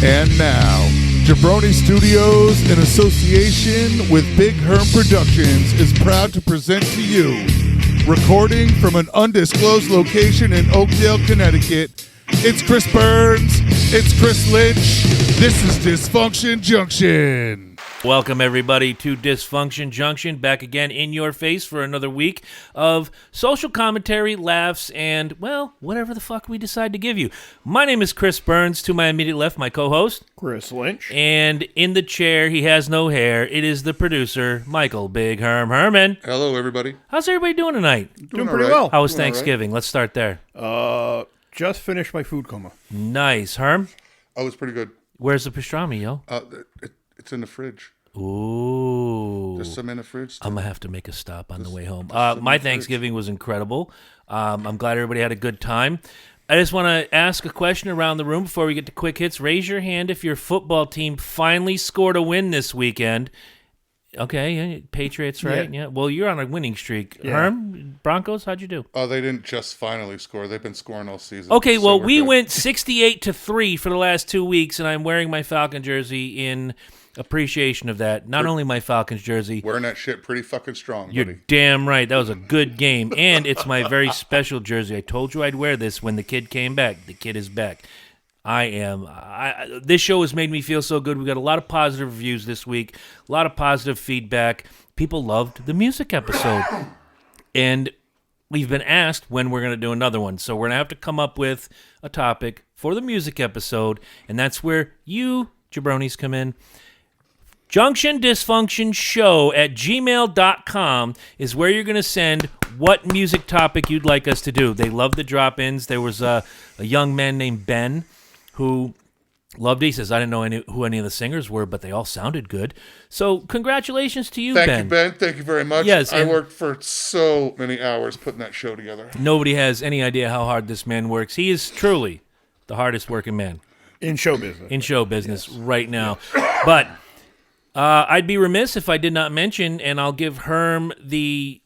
And now, Jabroni Studios, in association with Big Herm Productions, is proud to present to you, recording from an undisclosed location in Oakdale, Connecticut, it's Chris Burns, it's Chris Lynch, this is Dysfunction Junction. Welcome, everybody, to Dysfunction Junction, back again in your face for another week of social commentary, laughs, and, well, whatever the fuck we decide to give you. My name is Chris Burns. To my immediate left, my co-host, Chris Lynch. And in the chair, he has no hair, it is the producer, Michael Big Herm Herman. Hello, everybody. How's everybody doing tonight? Doing pretty well. How was Thanksgiving? Let's start there. Just finished my food coma. Nice. Herm? Oh, it's pretty good. Where's the pastrami, yo? It's in the fridge. Ooh. There's some in the fridge. I'm going to have to make a stop on the way home. My Thanksgiving was incredible. I'm glad everybody had a good time. I just want to ask a question around the room before we get to quick hits. Raise your hand if your football team finally scored a win this weekend. Okay, Patriots, right? Yeah. Well, you're on a winning streak. Yeah. Herm, Broncos, how'd you do? Oh, they didn't just finally score. They've been scoring all season. Okay, well, we went 68-3 for the last 2 weeks, and I'm wearing my Falcon jersey in appreciation of that. Not only my Falcons jersey. Wearing that shit pretty fucking strong, buddy. You're damn right. That was a good game. And it's my very special jersey. I told you I'd wear this when the kid came back. The kid is back. This show has made me feel so good. We got a lot of positive reviews this week. A lot of positive feedback. People loved the music episode. And we've been asked when we're going to do another one. So we're going to have to come up with a topic for the music episode. And that's where you, jabronis, come in. JunctionDysfunctionShow@gmail.com is where you're going to send what music topic you'd like us to do. They love the drop-ins. There was a young man named Ben who loved it. He says, I didn't know who any of the singers were, but they all sounded good. So congratulations to you, Ben. Thank you, Ben. Thank you very much. Yes, I worked for so many hours putting that show together. Nobody has any idea how hard this man works. He is truly the hardest working man. In show business. In show business right now. But I'd be remiss if I did not mention, and I'll give Herm the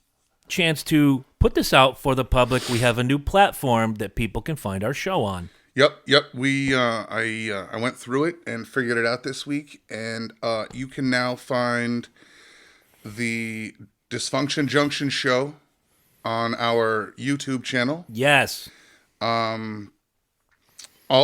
chance to put this out for the public. We have a new platform that people can find our show on. Yep. I went through it and figured it out this week, and you can now find the Dysfunction Junction show on our YouTube channel. Yes. All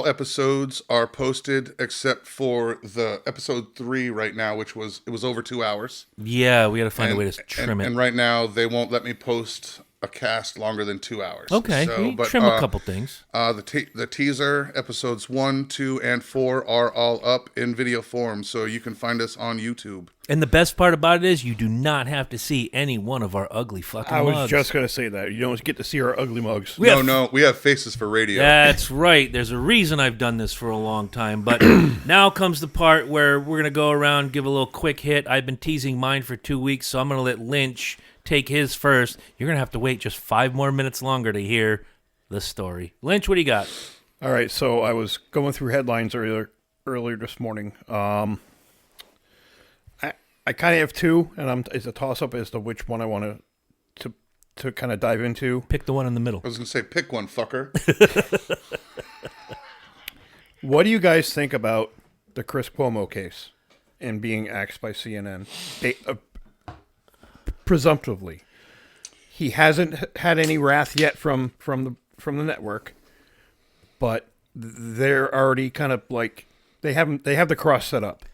episodes are posted except for the episode 3 right now, which was over 2 hours. Yeah, we got to find a way to trim it. And right now, they won't let me post a cast longer than 2 hours. Okay, so, trim a couple things. The teaser, episodes 1, 2, and 4 are all up in video form, so you can find us on YouTube. And the best part about it is you do not have to see any one of our ugly fucking mugs. I was just going to say that. You don't get to see our ugly mugs. We have faces for radio. That's right. There's a reason I've done this for a long time. But now comes the part where we're going to go around, give a little quick hit. I've been teasing mine for 2 weeks, so I'm going to let Lynch take his first. You're going to have to wait just 5 more minutes longer to hear the story. Lynch, what do you got? All right, so I was going through headlines earlier this morning. I kind of have two, and it's a toss-up as to which one I want to kind of dive into. Pick the one in the middle. I was going to say, pick one, fucker. What do you guys think about the Chris Cuomo case and being axed by CNN? Presumptively. He hasn't had any wrath yet from the network, but they're already kind of like they have the cross set up.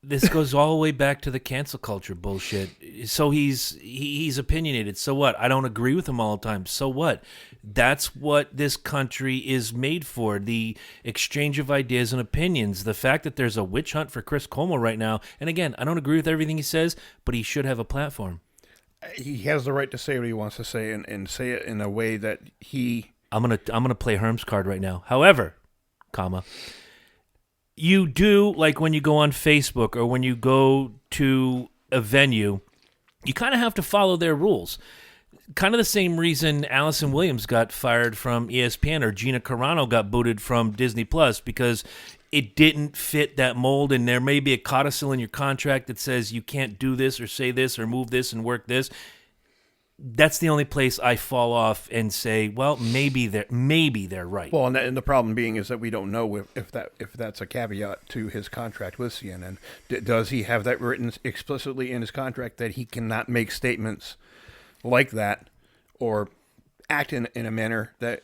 This goes all the way back to the cancel culture bullshit. So he's opinionated. So what? I don't agree with him all the time. So what? That's what this country is made for, the exchange of ideas and opinions. The fact that there's a witch hunt for Chris Cuomo right now, and again, I don't agree with everything he says, but he should have a platform. He has the right to say what he wants to say and say it in a way that he... I'm gonna play Herm's card right now. However, you do, like when you go on Facebook or when you go to a venue, you kind of have to follow their rules. Kind of the same reason Allison Williams got fired from ESPN or Gina Carano got booted from Disney Plus, because it didn't fit that mold, and there may be a codicil in your contract that says you can't do this or say this or move this and work this. that's the only place I fall off and say, well, maybe they're right. Well, and the problem being is that we don't know if that's a caveat to his contract with CNN. Does he have that written explicitly in his contract that he cannot make statements like that or act in a manner that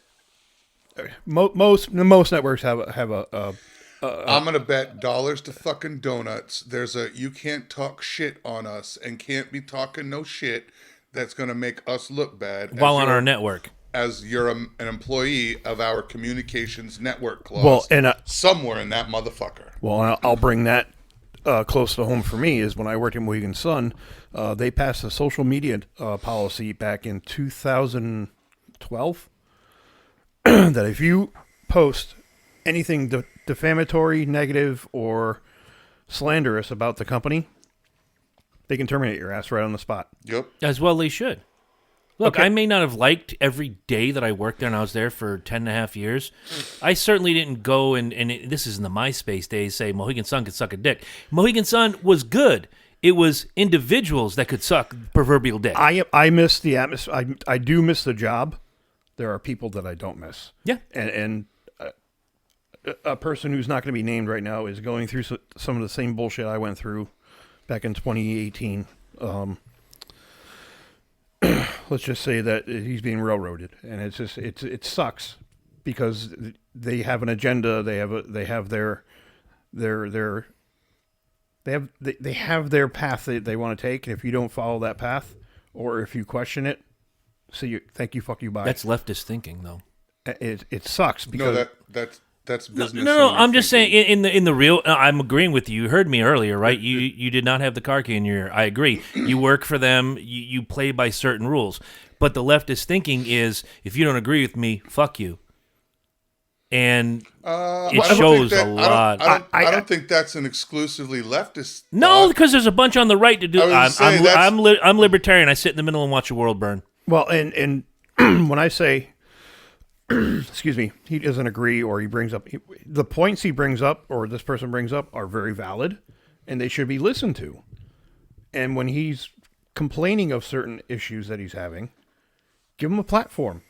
most networks have a I'm gonna bet dollars to fucking donuts. There's a you can't talk shit on us and can't be talking no shit that's gonna make us look bad while on our network. As you're an employee of our communications network clause. Well, and somewhere in that motherfucker. Well, I'll bring that close to home for me is when I worked in Mohegan Sun, they passed a social media policy back in 2012 that if you post anything defamatory, negative, or slanderous about the company, they can terminate your ass right on the spot. Yep. As well they should. Look, Okay. I may not have liked every day that I worked there, and I was there for 10.5 years. I certainly didn't go this is in the MySpace days, say Mohegan Sun could suck a dick. Mohegan Sun was good. It was individuals that could suck proverbial dick. I miss the atmosphere. I do miss the job. There are people that I don't miss. Yeah. And a person who's not going to be named right now is going through some of the same bullshit I went through back in 2018. Let's just say that he's being railroaded, and it sucks because they have an agenda. They have their path that they want to take, and if you don't follow that path, or if you question it, thank you, fuck you, bye. That's leftist thinking, though. It sucks because that's business. No. I'm just saying in the real. I'm agreeing with you. You heard me earlier, right? You did not have the car key in your ear. I agree. You work for them. You play by certain rules. But the leftist thinking is, if you don't agree with me, fuck you. And it shows a lot. I don't think that's an exclusively leftist. No, because there's a bunch on the right to do. I'm that's- libertarian. I sit in the middle and watch the world burn. well, and when I say, excuse me, he doesn't agree, or he brings up the points he brings up, or this person brings up, are very valid, and they should be listened to. And when he's complaining of certain issues that he's having, give him a platform.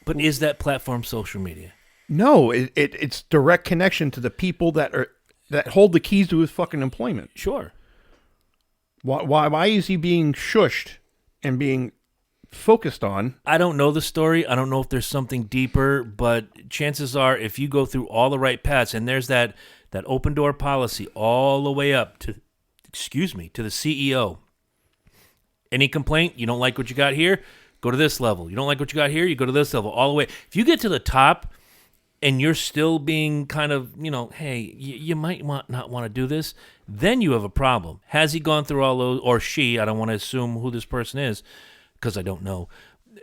But is that platform social media? No, it's direct connection to the people that hold the keys to his fucking employment. Sure. Why is he being shushed and being focused on? I don't know the story. I don't know if there's something deeper, but chances are if you go through all the right paths, and there's that open door policy all the way up to, to the CEO. Any complaint, you don't like what you got here, go to this level. You don't like what you got here, you go to this level, all the way. If you get to the top and you're still being kind of, hey, you might not want to do this, then you have a problem. Has he gone through all those, or she, I don't want to assume who this person is, because I don't know.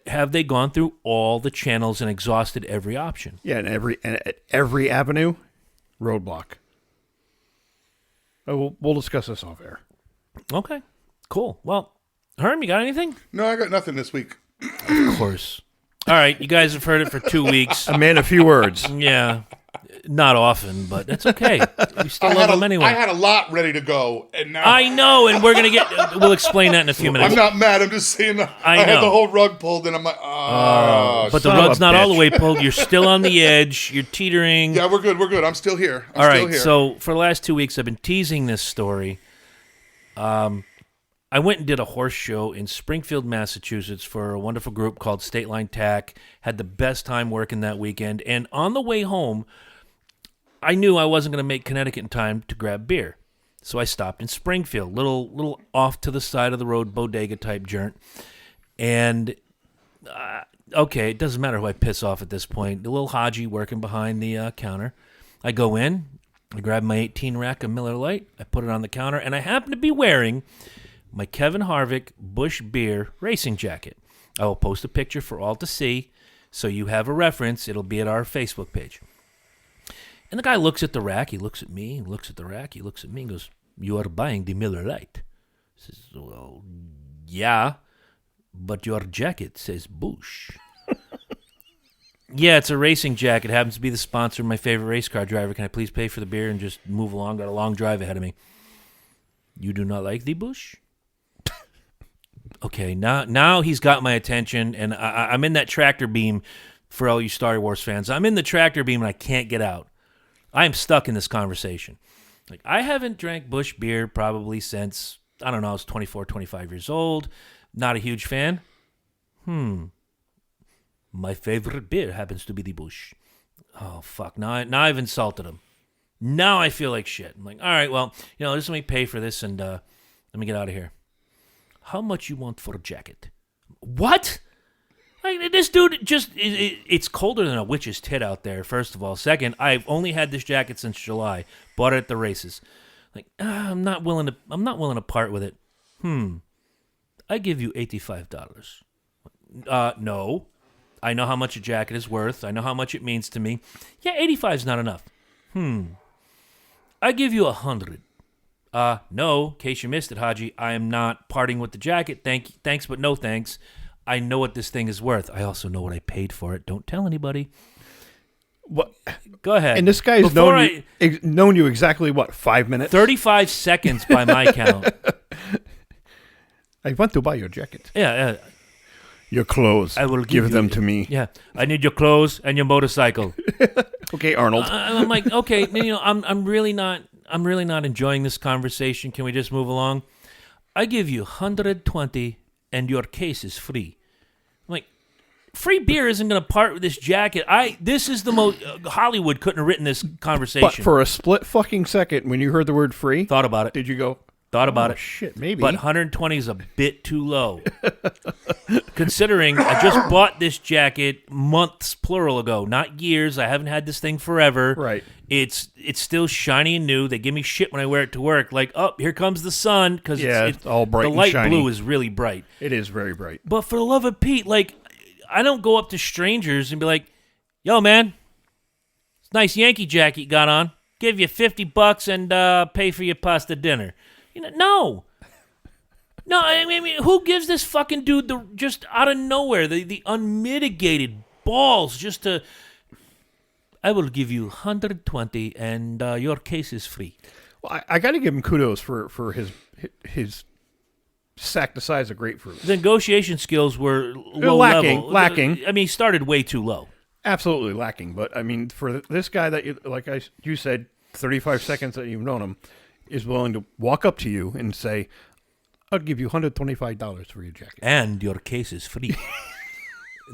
Have they gone through all the channels and exhausted every option? Yeah, and at every avenue, roadblock. We'll discuss this off air. Okay, cool. Well, Herm, you got anything? No, I got nothing this week. Of course. All right, you guys have heard it for 2 weeks. A man, a few words. Yeah, not often, but that's okay. We still love them anyway. I had a lot ready to go, and now I know, and we're gonna we'll explain that in a few minutes. I'm not mad. I'm just saying I had know. the whole rug pulled, and I'm like, but the son of rug's a not all the bitch. way pulled. You're still on the edge. You're teetering. yeah, we're good. I'm still here. All right, so for the last 2 weeks, I've been teasing this story. I went and did a horse show in Springfield, Massachusetts for a wonderful group called State Line Tack. Had the best time working that weekend. And on the way home, I knew I wasn't going to make Connecticut in time to grab beer. So I stopped in Springfield, little off to the side of the road, bodega type joint. And, okay, it doesn't matter who I piss off at this point. The little Haji working behind the counter. I go in, I grab my 18 rack of Miller Lite, I put it on the counter, and I happen to be wearing my Kevin Harvick Busch Beer racing jacket. I will post a picture for all to see, so you have a reference. It'll be at our Facebook page. And the guy looks at the rack. He looks at me. He looks at the rack. He looks at me and goes, "You are buying the Miller Lite." I says, "Well, yeah, but your jacket says Busch." Yeah, it's a racing jacket. It happens to be the sponsor of my favorite race car driver. Can I please pay for the beer and just move along? Got a long drive ahead of me. You do not like the Busch? okay, now he's got my attention, and I'm in that tractor beam for all you Star Wars fans. I'm in the tractor beam, and I can't get out. I'm stuck in this conversation. Like, I haven't drank Busch beer probably since, I don't know, I was 24, 25 years old. Not a huge fan. My favorite beer happens to be the Busch. Oh, fuck. Now I've insulted him. Now I feel like shit. I'm like, all right, well, just let me pay for this, and let me get out of here. How much you want for a jacket? What? Like, this dude just, it's colder than a witch's tit out there, first of all. Second, I've only had this jacket since July. Bought it at the races. Like, I'm not willing to part with it. I give you $85. No. I know how much a jacket is worth. I know how much it means to me. Yeah, 85 is not enough. I give you 100. No, in case you missed it, Haji, I am not parting with the jacket. Thanks, but no thanks. I know what this thing is worth. I also know what I paid for it. Don't tell anybody. What? Go ahead. And this guy's known you exactly, 5 minutes? 35 seconds by my count. I want to buy your jacket. Yeah. Your clothes. I will give them to me. Yeah. I need your clothes and your motorcycle. Okay, Arnold. I'm like, okay, I'm really not enjoying this conversation. Can we just move along? I give you 120 and your case is free. I'm like, free beer isn't going to part with this jacket. This is the most Hollywood couldn't have written this conversation. But for a split fucking second, when you heard the word free, thought about it. Did you go? Thought about it. Shit, maybe. But 120 is a bit too low. Considering I just bought this jacket months, plural, ago. Not years. I haven't had this thing forever. Right. It's still shiny and new. They give me shit when I wear it to work. Like, oh, here comes the sun. Because it's all bright and shiny. The shiny. light blue is really bright. It is very bright. But for the love of Pete, like, I don't go up to strangers and be like, yo, man, it's a nice Yankee jacket you got on. Give you $50 and pay for your pasta dinner. No. No, I mean, who gives this fucking dude just out of nowhere, the unmitigated balls just to, I will give you 120 and your case is free. Well, I got to give him kudos for his sack the size of grapefruit. The negotiation skills were lacking. level. Lacking. I mean, he started way too low. Absolutely lacking. But, I mean, for this guy that, you said, 35 seconds that you've known him, is willing to walk up to you and say, I'll give you $125 for your jacket. And your case is free.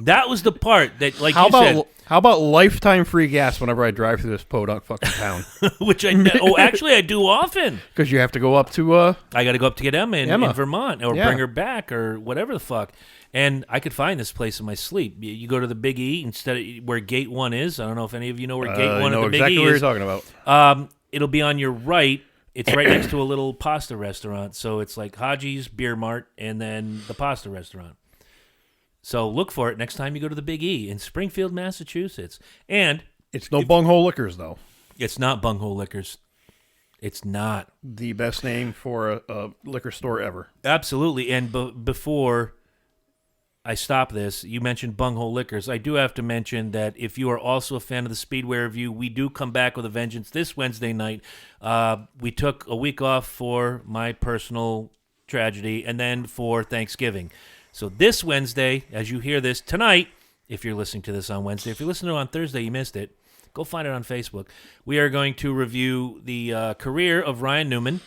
That was the part that, like said. How about lifetime free gas whenever I drive through this podunk fucking town? Which actually I do often. Because you have to go up to... I got to go up to get Emma in Vermont or bring her back or whatever the fuck. And I could find this place in my sleep. You go to the Big E instead of where Gate 1 is. I don't know if any of you know where Gate 1 at the Big E is. I know exactly what you're talking about. It'll be on your right. It's right next to a little pasta restaurant. So it's like Haji's Beer Mart and then the pasta restaurant. So look for it next time you go to the Big E in Springfield, Massachusetts. And it's no Bunghole Liquors, though. It's not Bunghole Liquors. It's not. The best name for a liquor store ever. Absolutely. And before I stop this, you mentioned Bunghole Liquors. I do have to mention that if you are also a fan of the Speedway Review, we do come back with a vengeance this Wednesday night. We took a week off for my personal tragedy and then for Thanksgiving. So this Wednesday, as you hear this tonight, if you're listening to this on Wednesday, if you're listening to it on Thursday, you missed it, go find it on Facebook. We are going to review the career of Ryan Newman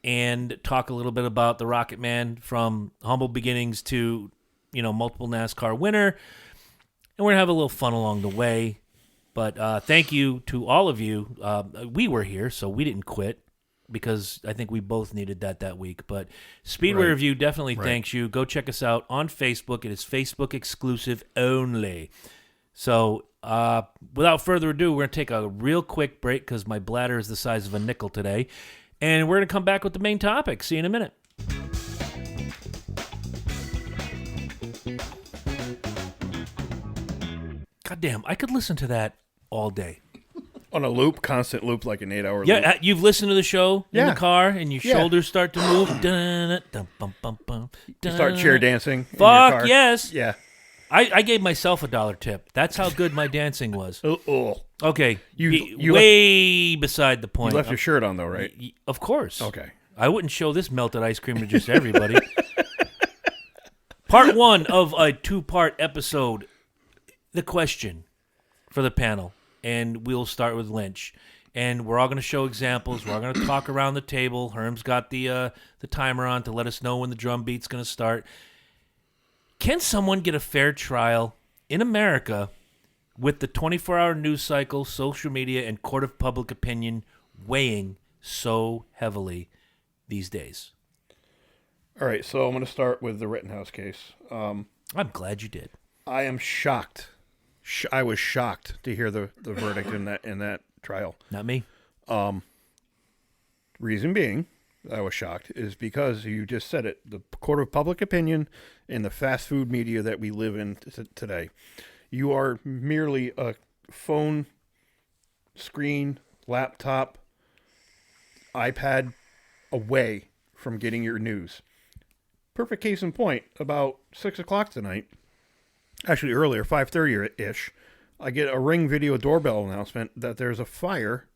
and talk a little bit about the Rocket Man from humble beginnings to multiple NASCAR winner. And we're going to have a little fun along the way. But thank you to all of you. We were here, so we didn't quit because I think we both needed that week. But Speedway Review definitely thanks you. Go check us out on Facebook. It is Facebook exclusive only. So without further ado, we're going to take a real quick break because my bladder is the size of a nickel today. And we're going to come back with the main topic. See you in a minute. God damn, I could listen to that all day. On a loop, constant loop, like an 8-hour loop. Yeah, you've listened to the show in the car, and your shoulders start to move. You start chair dancing. Fuck yes. Yeah. I gave myself $1 tip. That's how good my dancing was. Okay, you way beside the point. You left your shirt on, though, right? Of course. Okay. I wouldn't show this melted ice cream to just everybody. Part 1 of a 2-part episode. The question for the panel, and we'll start with Lynch. And we're all going to show examples. We're all going to talk around the table. Herm's got the timer on to let us know when the drum beat's going to start. Can someone get a fair trial in America with the 24-hour news cycle, social media, and court of public opinion weighing so heavily these days? All right, so I'm going to start with the Rittenhouse case. I'm glad you did. I am shocked. I was shocked to hear the verdict in that trial. Not me. Reason being, I was shocked, is because you just said it. The court of public opinion and the fast food media that we live in today. You are merely a phone, screen, laptop, iPad away from getting your news. Perfect case in point, about 6 o'clock tonight, actually earlier, 5:30-ish, I get a Ring video doorbell announcement that there's a fire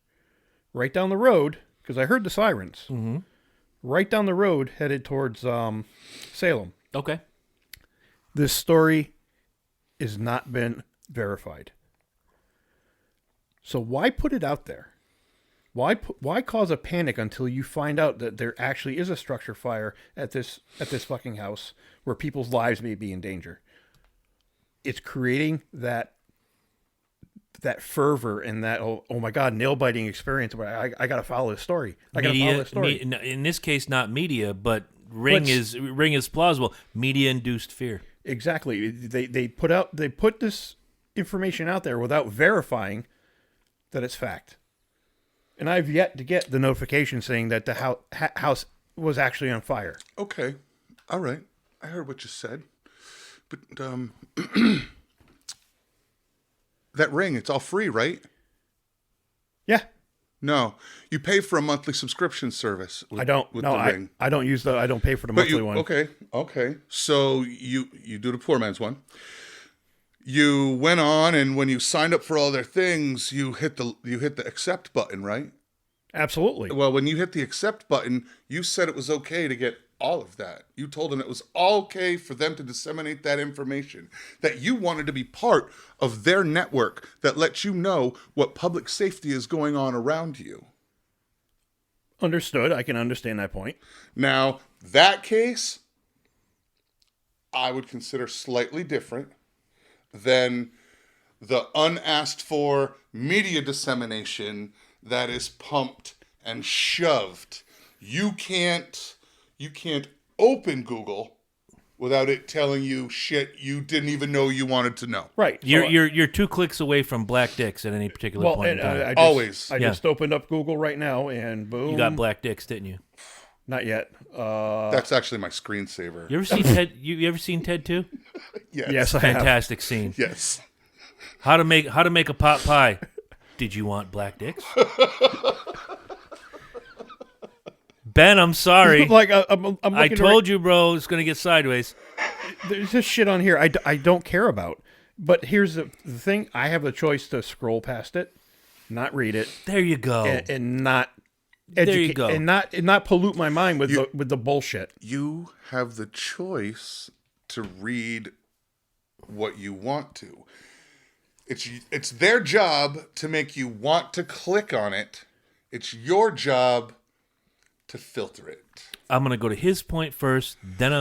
right down the road, because I heard the sirens, right down the road headed towards Salem. Okay. This story has not been verified. So why put it out there? Why cause a panic until you find out that there actually is a structure fire at this fucking house where people's lives may be in danger? It's creating that fervor and that oh my god, nail biting experience where I gotta follow this story. In this case, not media, but Ring is plausible. Media induced fear. Exactly. They put this information out there without verifying that it's fact. And I've yet to get the notification saying that the house was actually on fire. Okay. All right. I heard what you said. But that Ring, it's all free, right? Yeah. No. You pay for a monthly subscription service with, I don't. with No, the I Ring. I don't use I don't pay for the monthly one. Okay. So you do the poor man's one. You went on, and when you signed up for all their things, you hit the accept button, right? Absolutely. Well, when you hit the accept button, you said it was okay to get all of that. You told them it was okay for them to disseminate that information, that you wanted to be part of their network that lets you know what public safety is going on around you. Understood. I can understand that point. Now, that case, I would consider slightly different than the unasked for media dissemination that is pumped and shoved. You can't open Google without it telling you shit you didn't even know you wanted to know. Right. You're 2 clicks away from black dicks at any particular point in time. I just opened up Google right now and boom. You got black dicks, didn't you? Not yet. That's actually my screensaver. You ever seen Ted? You ever seen Ted 2? Yes, I have. Fantastic scene. Yes. How to make a pot pie? Did you want black dicks? Ben, I'm sorry. I told you, bro, it's gonna get sideways. There's just shit on here I don't care about. But here's the thing: I have the choice to scroll past it, not read it. There you go. And not there you go. And not pollute my mind with the bullshit. You have the choice to read what you want to. It's their job to make you want to click on it. It's your job to filter it. I'm going to go to his point first, then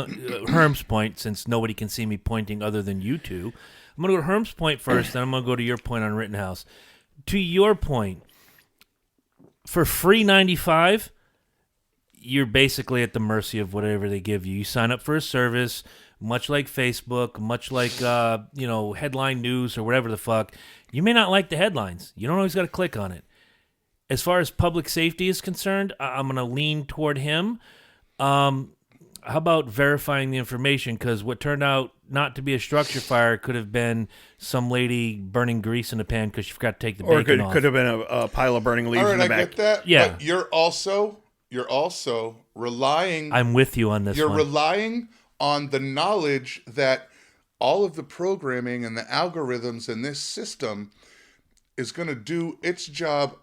Herm's point, since nobody can see me pointing other than you two. I'm going to go to Herm's point first, then I'm going to go to your point on Rittenhouse. To your point, for free 95, you're basically at the mercy of whatever they give you. You sign up for a service, much like Facebook, much like headline news or whatever the fuck. You may not like the headlines. You don't always got to click on it. As far as public safety is concerned, I'm going to lean toward him. How about verifying the information? Because what turned out not to be a structure fire could have been some lady burning grease in a pan because she forgot to take the bacon off. Or could have been a pile of burning leaves in the back. I get that. Yeah. But you're also relying. I'm with you on this You're one. relying on the knowledge that all of the programming and the algorithms in this system is going to do its job,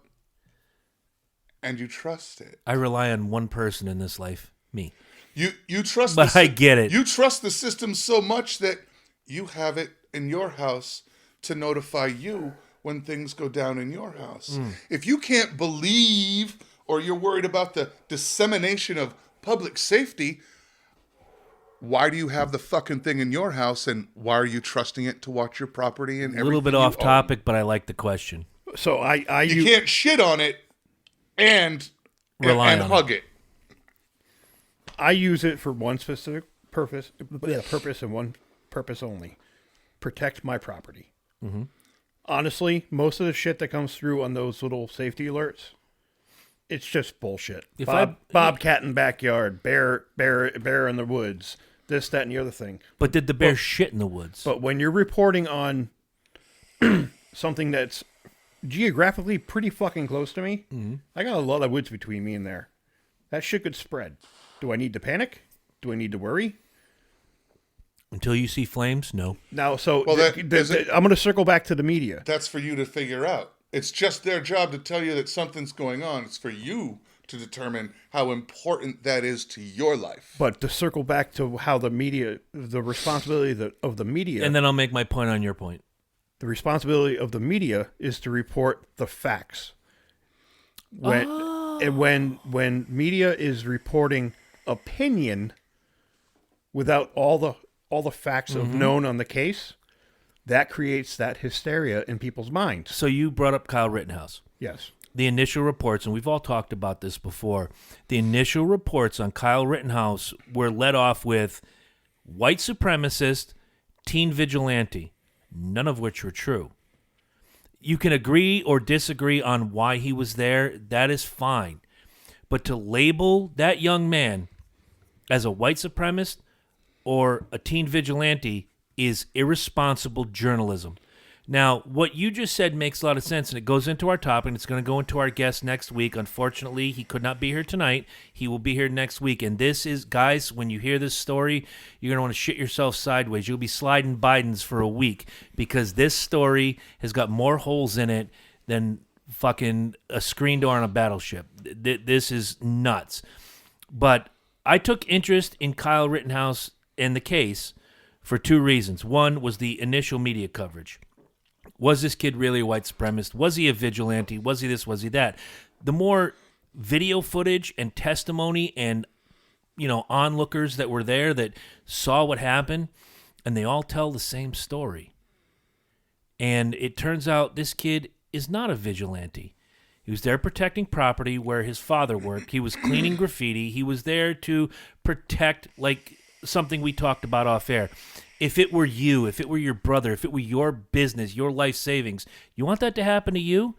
and you trust it. I rely on one person in this life, me. You trust, But I get it. You trust the system so much that you have it in your house to notify you when things go down in your house. If you can't believe, or you're worried about the dissemination of public safety, why do you have the fucking thing in your house, and why are you trusting it to watch your property and everything? A little bit off topic, but I like the question. So You can't shit on it and Rely and on hug it. I use it for one specific purpose, and one purpose only: protect my property. Mm-hmm. Honestly, most of the shit that comes through on those little safety alerts, it's just bullshit. Bobcat in backyard, bear in the woods, this, that, and the other thing. But did the bear shit in the woods? But when you're reporting on something that's geographically pretty fucking close to me, I got a lot of woods between me and there. That shit could spread. Do I need to panic? Do I need to worry? Until you see flames, no. Now, so Well, I'm going to circle back to the media. That's for you to figure out. It's just their job to tell you that something's going on. It's for you to determine how important that is to your life. But to circle back to how the media, the responsibility of the media. And then I'll make my point on your point. The responsibility of the media is to report the facts. When media is reporting opinion without all the facts of known on the case, that creates that hysteria in people's minds. So you brought up Kyle Rittenhouse. Yes. The initial reports, and we've all talked about this before, the initial reports on Kyle Rittenhouse were led off with white supremacist, teen vigilante, none of which were true. You can agree or disagree on why he was there. That is fine. But to label that young man as a white supremacist or a teen vigilante is irresponsible journalism. Now, what you just said makes a lot of sense, and it goes into our topic, and it's going to go into our guest next week. Unfortunately, he could not be here tonight. He will be here next week. And this is, guys, when you hear this story, you're going to want to shit yourself sideways. You'll be sliding Bidens for a week, because this story has got more holes in it than fucking a screen door on a battleship. This is nuts. But I took interest in Kyle Rittenhouse and the case for two reasons. One was the initial media coverage. Was this kid really a white supremacist? Was he a vigilante? Was he this? Was he that? The more video footage and testimony and, onlookers that were there that saw what happened, and they all tell the same story. And it turns out this kid is not a vigilante. He was there protecting property where his father worked. He was cleaning graffiti. He was there to protect, like something we talked about off air. If it were you, if it were your brother, if it were your business, your life savings, you want that to happen to you?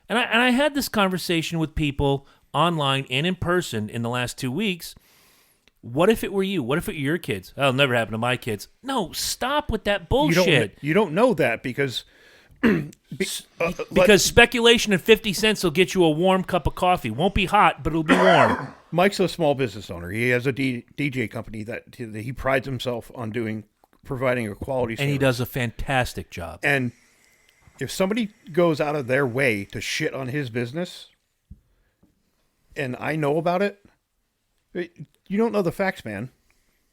And I had this conversation with people online and in person in the last 2 weeks. What if it were you? What if it were your kids? That'll never happen to my kids. No, stop with that bullshit. You don't know that because... because speculation and 50 cents will get you a warm cup of coffee. Won't be hot, but it'll be warm. Mike's a small business owner. He has a DJ company that he prides himself on providing a quality service. And he does a fantastic job. And if somebody goes out of their way to shit on his business, and I know about it, you don't know the facts, man.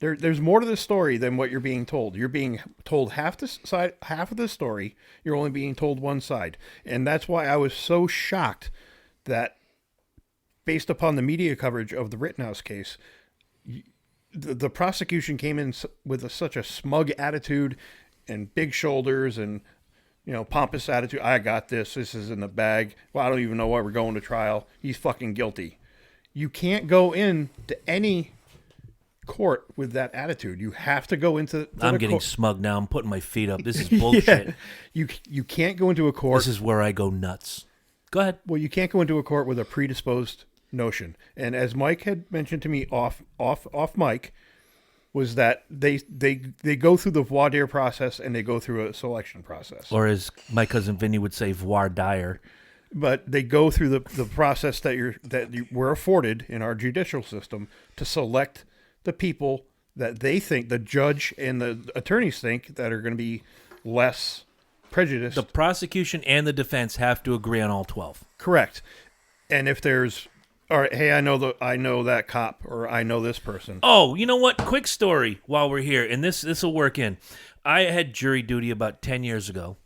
There's more to the story than what you're being told. You're being told half of the story. You're only being told one side. And that's why I was so shocked that based upon the media coverage of the Rittenhouse case, the prosecution came in with such a smug attitude and big shoulders and, pompous attitude. I got this. This is in the bag. Well, I don't even know why we're going to trial. He's fucking guilty. You can't go into any court with that attitude. You have to go into I'm getting smug now. I'm putting my feet up. This is bullshit. Yeah. You can't go into a court. This is where I go nuts. Go ahead. Well, you can't go into a court with a predisposed notion. And as Mike had mentioned to me off mic, was that they go through the voir dire process and they go through a selection process. Or as my cousin Vinny would say, voir dire. But they go through the process that you were afforded in our judicial system to select the people that they think, the judge and the attorneys think, that are going to be less prejudiced. The prosecution and the defense have to agree on all 12. Correct. And if there's all right, hey, I know that cop, or I know this person. Oh, you know what? Quick story while we're here, and this will work in. I had jury duty about 10 years ago,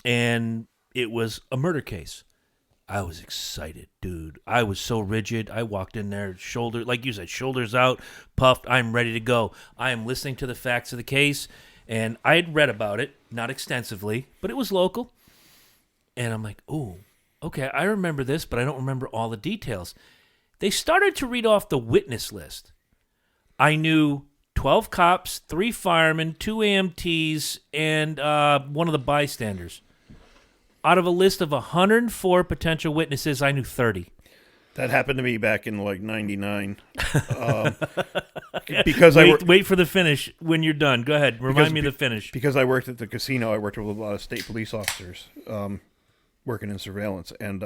and it was a murder case. I was excited, dude. I was so rigid. I walked in there, like you said, shoulders out, puffed. I'm ready to go. I am listening to the facts of the case, and I had read about it, not extensively, but it was local. And I'm like, ooh, okay, I remember this, but I don't remember all the details. They started to read off the witness list. I knew 12 cops, 3 firemen, 2 AMTs, and one of the bystanders. Out of a list of 104 potential witnesses, I knew 30. That happened to me back in like '99. Because wait for the finish when you're done. Go ahead. Remind me of the finish. Because I worked at the casino, I worked with a lot of state police officers working in surveillance, and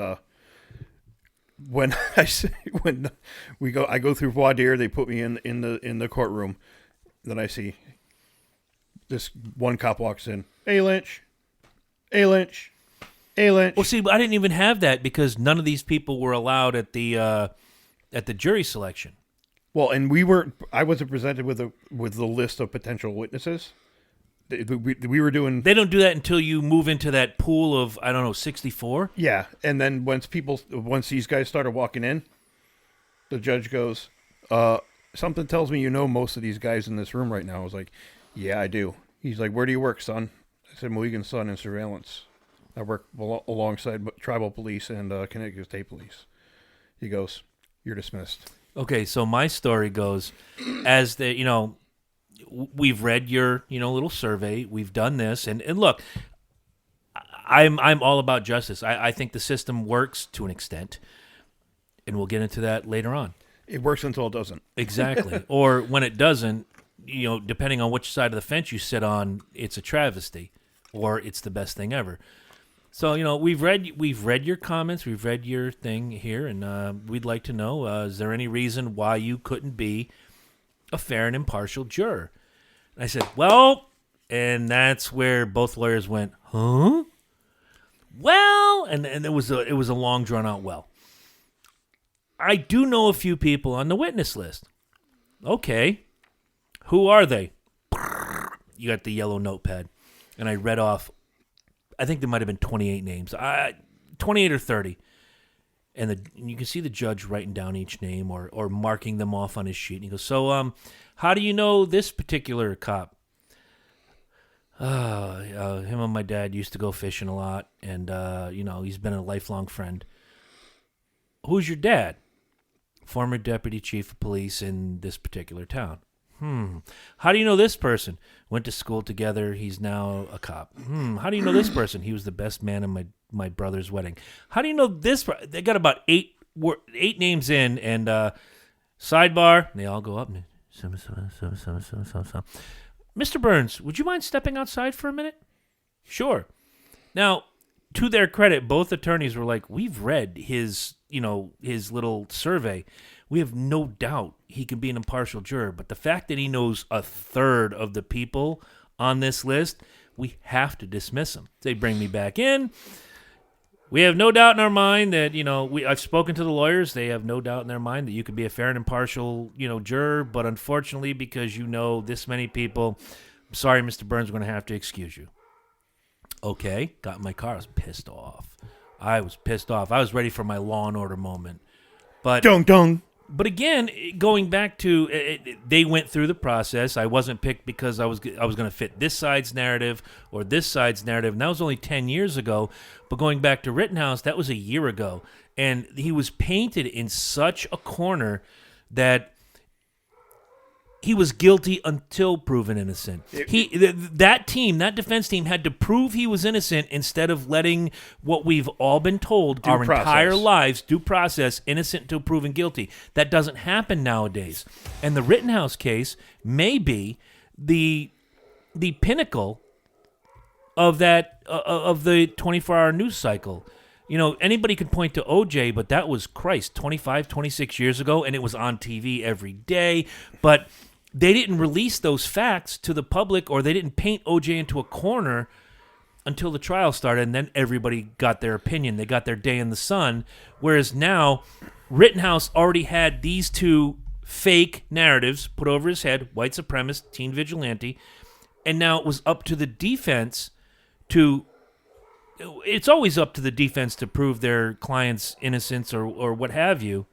when I go through voir dire, they put me in the courtroom. Then I see this one cop walks in. Hey, Lynch. Hey, Lynch. Hey, Lynch. Well, see, I didn't even have that because none of these people were allowed at the jury selection. Well, and I wasn't presented with the list of potential witnesses. We were doing. They don't do that until you move into that pool of 64. Yeah, and then once these guys started walking in, the judge goes, "Something tells me you know most of these guys in this room right now." I was like, "Yeah, I do." He's like, "Where do you work, son?" I said, "Mohegan Sun in surveillance. I work alongside tribal police and Connecticut State Police." He goes, "You're dismissed." Okay, so my story goes, as we've read your little survey, we've done this, and look, I'm all about justice. I think the system works to an extent, and we'll get into that later on. It works until it doesn't. Exactly, or when it doesn't, depending on which side of the fence you sit on, it's a travesty, or it's the best thing ever. So, we've read your comments, we've read your thing here, and we'd like to know, is there any reason why you couldn't be a fair and impartial juror? And I said, well, and that's where both lawyers went, huh? Well, and it was a long drawn out well. I do know a few people on the witness list. Okay. Who are they? You got the yellow notepad. And I read off, I think there might have been 28 names, 28 or 30. And you can see the judge writing down each name or marking them off on his sheet. And he goes, so how do you know this particular cop? Him and my dad used to go fishing a lot. And, he's been a lifelong friend. Who's your dad? Former deputy chief of police in this particular town. How do you know this person? Went to school together. He's now a cop. How do you know this person? He was the best man in my brother's wedding. How do you know this? They got about eight names in, and sidebar. And they all go up. Mr. Burns, would you mind stepping outside for a minute? Sure. Now, to their credit, both attorneys were like, we've read his little survey. We have no doubt he can be an impartial juror, but the fact that he knows a third of the people on this list, we have to dismiss him. They bring me back in. We have no doubt in our mind that, I've spoken to the lawyers. They have no doubt in their mind that you could be a fair and impartial, juror, but unfortunately, because you know this many people, I'm sorry, Mr. Burns, we're going to have to excuse you. Okay, got in my car. I was pissed off. I was ready for my Law and Order moment. But Dong. But again, going back to they went through the process. I wasn't picked because I was going to fit this side's narrative or this side's narrative. And that was only 10 years ago. But going back to Rittenhouse, that was a year ago. And he was painted in such a corner that he was guilty until proven innocent. That defense team had to prove he was innocent instead of letting what we've all been told our entire lives, due process, innocent until proven guilty. That doesn't happen nowadays. And the Rittenhouse case may be the pinnacle of that of the 24-hour news cycle. Anybody could point to OJ, but that was 25, 26 years ago, and it was on TV every day. But they didn't release those facts to the public, or they didn't paint OJ into a corner until the trial started, and then everybody got their opinion. They got their day in the sun. Whereas now, Rittenhouse already had these two fake narratives put over his head: white supremacist, teen vigilante, and now it was up to the defense to. It's always up to the defense to prove their client's innocence or what have you,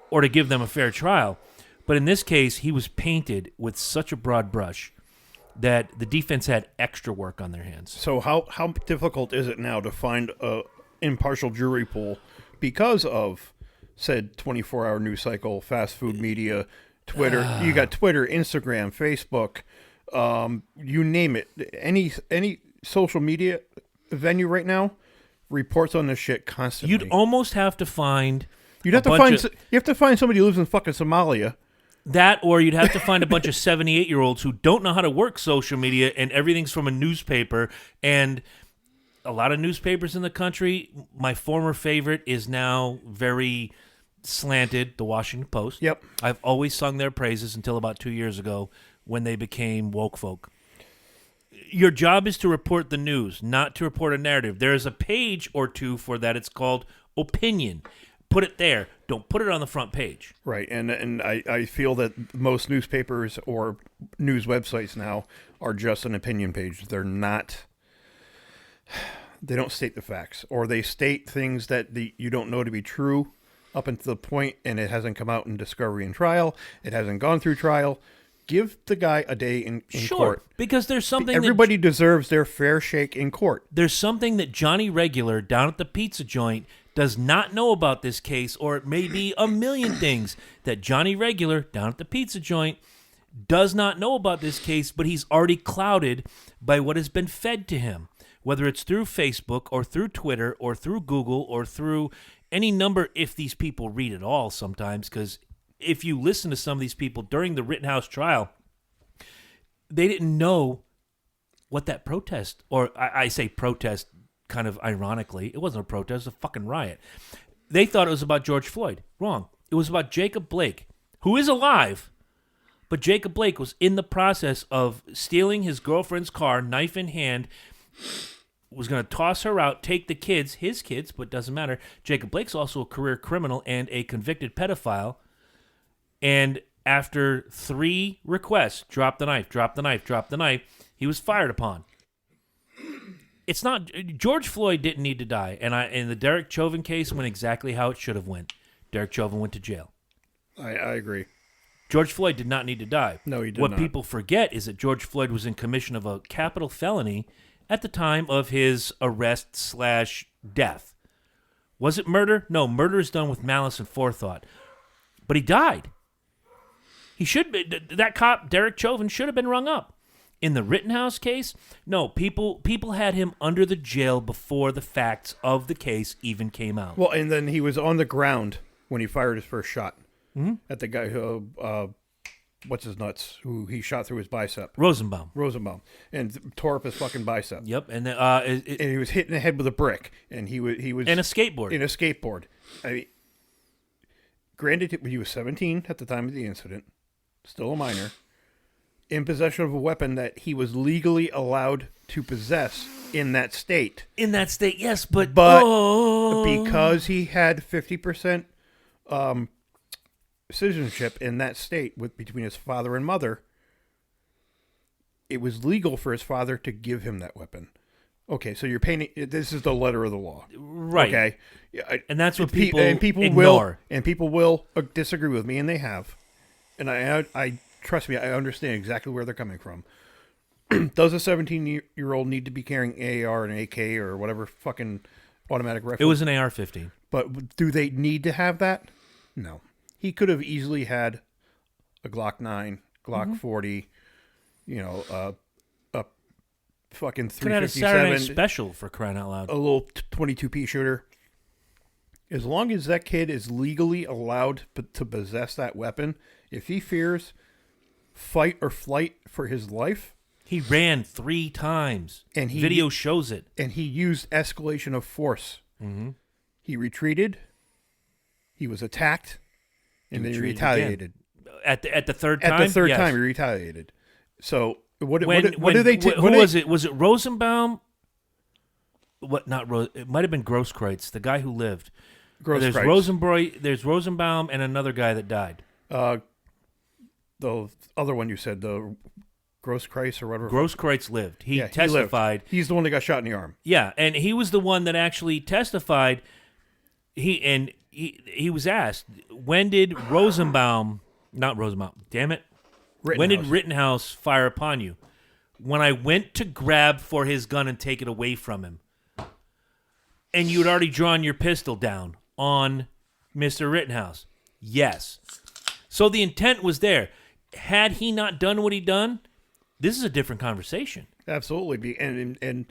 or to give them a fair trial. But in this case, he was painted with such a broad brush that the defense had extra work on their hands. So how difficult is it now to find a impartial jury pool because of said 24-hour news cycle, fast food media, Twitter? You got Twitter, Instagram, Facebook, you name it. Any social media venue right now reports on this shit constantly. You'd almost have to find. You have to find somebody who lives in fucking Somalia. That, or you'd have to find a bunch of 78-year-olds who don't know how to work social media, and everything's from a newspaper. And a lot of newspapers in the country, my former favorite is now very slanted, the Washington Post. Yep. I've always sung their praises until about 2 years ago when they became woke folk. Your job is to report the news, not to report a narrative. There is a page or two for that. It's called opinion. Put it there. Don't put it on the front page. Right, and I feel that most newspapers or news websites now are just an opinion page. They're not. They don't state the facts, or they state things that you don't know to be true up until the point, and it hasn't come out in discovery and trial. It hasn't gone through trial. Give the guy a day in court. Because there's something everybody deserves their fair shake in court. There's something that Johnny Regular down at the pizza joint does not know about this case, or it may be a million things that Johnny Regular down at the pizza joint does not know about this case, but he's already clouded by what has been fed to him, whether it's through Facebook or through Twitter or through Google or through any number, if these people read at all sometimes, because if you listen to some of these people during the Rittenhouse trial, they didn't know what that protest, or I say protest kind of ironically, it wasn't a protest, it was a fucking riot. They thought it was about George Floyd. Wrong. It was about Jacob Blake, who is alive, but Jacob Blake was in the process of stealing his girlfriend's car, knife in hand, was going to toss her out, take the kids, his kids, but doesn't matter. Jacob Blake's also a career criminal and a convicted pedophile. And after 3 requests, drop the knife, drop the knife, drop the knife, he was fired upon. It's not George Floyd didn't need to die, and the Derek Chauvin case went exactly how it should have went. Derek Chauvin went to jail. I agree. George Floyd did not need to die. No, he did not. What not. people forget is that George Floyd was in commission of a capital felony at the time of his arrest/death. Was it murder? No, murder is done with malice and forethought. But he died. He should be, that cop, Derek Chauvin, should have been rung up. In the Rittenhouse case, no, people had him under the jail before the facts of the case even came out. Well, and then he was on the ground when he fired his first shot at the guy who, what's his nuts, who he shot through his bicep. Rosenbaum, and tore up his fucking bicep. Yep, and and he was hit in the head with a brick, and he was and a skateboard. In a skateboard. I mean, granted, he was 17 at the time of the incident, still a minor, in possession of a weapon that he was legally allowed to possess in that state. In that state, yes, but because he had 50% citizenship in that state between his father and mother, it was legal for his father to give him that weapon. Okay, so you're painting. This is the letter of the law, right? Okay, and that's what people ignore. People will disagree with me, and they have. And I trust me, I understand exactly where they're coming from. Does a 17-year-old need to be carrying an AR and an AK or whatever fucking automatic rifle? It was an AR-15. But do they need to have that? No. He could have easily had a Glock 9, Glock 40, a fucking 357. Could have had a Saturday Night Special, for crying out loud. A little 22p shooter. As long as that kid is legally allowed to possess that weapon, if he fears fight or flight for his life... He ran 3 times. And video shows it. And he used escalation of force. Mm-hmm. He retreated. He was attacked. And then he retaliated. At the third time? At the third yes. time, he retaliated. So, what who was it? Was it Rosenbaum? What? Not Rose. It might have been Grosskreutz, the guy who lived. There's Grosskreutz. There's Rosenbaum and another guy that died. The other one you said, the Grosskreutz or whatever. Grosskreutz lived. He Yeah, testified. He's the one that got shot in the arm. Yeah, and he was the one that actually testified. He was asked, when did not Rosenbaum, damn it. When did Rittenhouse fire upon you? When I went to grab for his gun and take it away from him. And you had already drawn your pistol down on Mr. Rittenhouse. Yes. So the intent was there. Had he not done what he done, this is a different conversation. Absolutely. And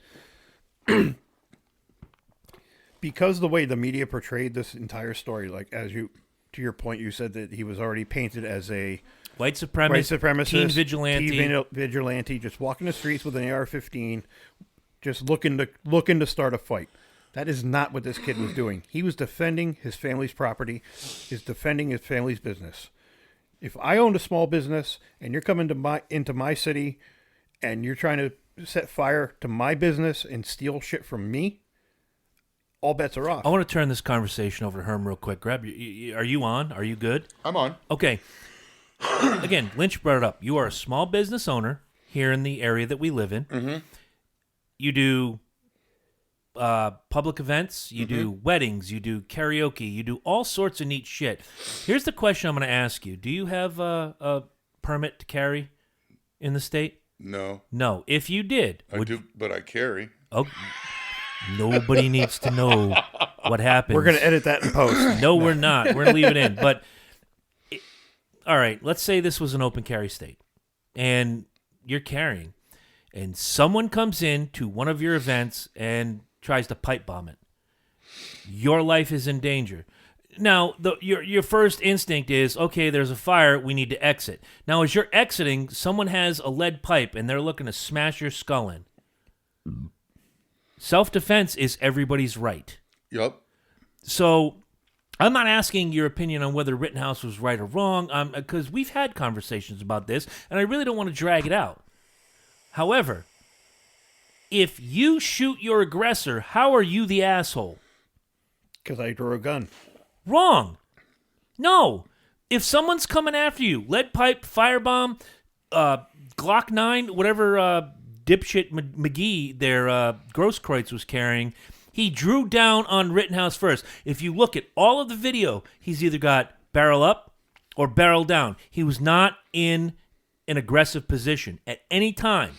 because the way the media portrayed this entire story, like to your point, you said that he was already painted as a white supremacist, teen vigilante, just walking the streets with an AR-15, just looking to start a fight. That is not what this kid was doing. He was defending his family's property, defending his family's business. If I owned a small business and you're coming into my city and you're trying to set fire to my business and steal shit from me, all bets are off. I want to turn this conversation over to Herm real quick. Are you on? Are you good? I'm on. Okay. Again, Lynch brought it up. You are a small business owner here in the area that we live in. Mm-hmm. You do public events. You do weddings. You do karaoke. You do all sorts of neat shit. Here's the question I'm going to ask you. Do you have a permit to carry in the state? No. No. If you did. I do, but I carry. Oh, nobody needs to know what happens. We're going to edit that in post. No, we're not. We're going to leave it in. But, all right, let's say this was an open carry state, and you're carrying, and someone comes in to one of your events and tries to pipe bomb it. Your life is in danger. Now, your first instinct is, okay, there's a fire, we need to exit. Now, as you're exiting, someone has a lead pipe, and they're looking to smash your skull in. Self-defense is everybody's right. Yup. So I'm not asking your opinion on whether Rittenhouse was right or wrong, because we've had conversations about this, and I really don't want to drag it out. However, if you shoot your aggressor, how are you the asshole? Because I drew a gun. Wrong. No. If someone's coming after you, lead pipe, firebomb, Glock 9, whatever dipshit McGee there, Grosskreutz was carrying, he drew down on Rittenhouse first. If you look at all of the video, he's either got barrel up or barrel down. He was not in an aggressive position at any time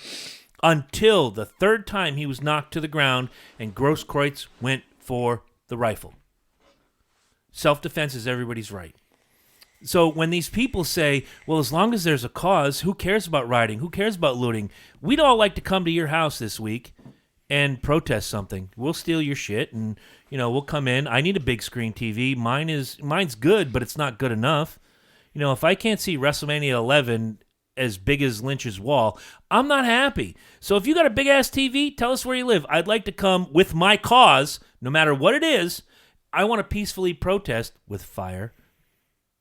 until the third time he was knocked to the ground and Grosskreutz went for the rifle. Self-defense is everybody's right. So when these people say, well, as long as there's a cause, who cares about rioting? Who cares about looting? We'd all like to come to your house this week and protest something. We'll steal your shit and, we'll come in. I need a big screen TV. Mine's good, but it's not good enough. If I can't see WrestleMania 11 as big as Lynch's wall, I'm not happy. So if you got a big-ass TV, tell us where you live. I'd like to come with my cause, no matter what it is. I want to peacefully protest with fire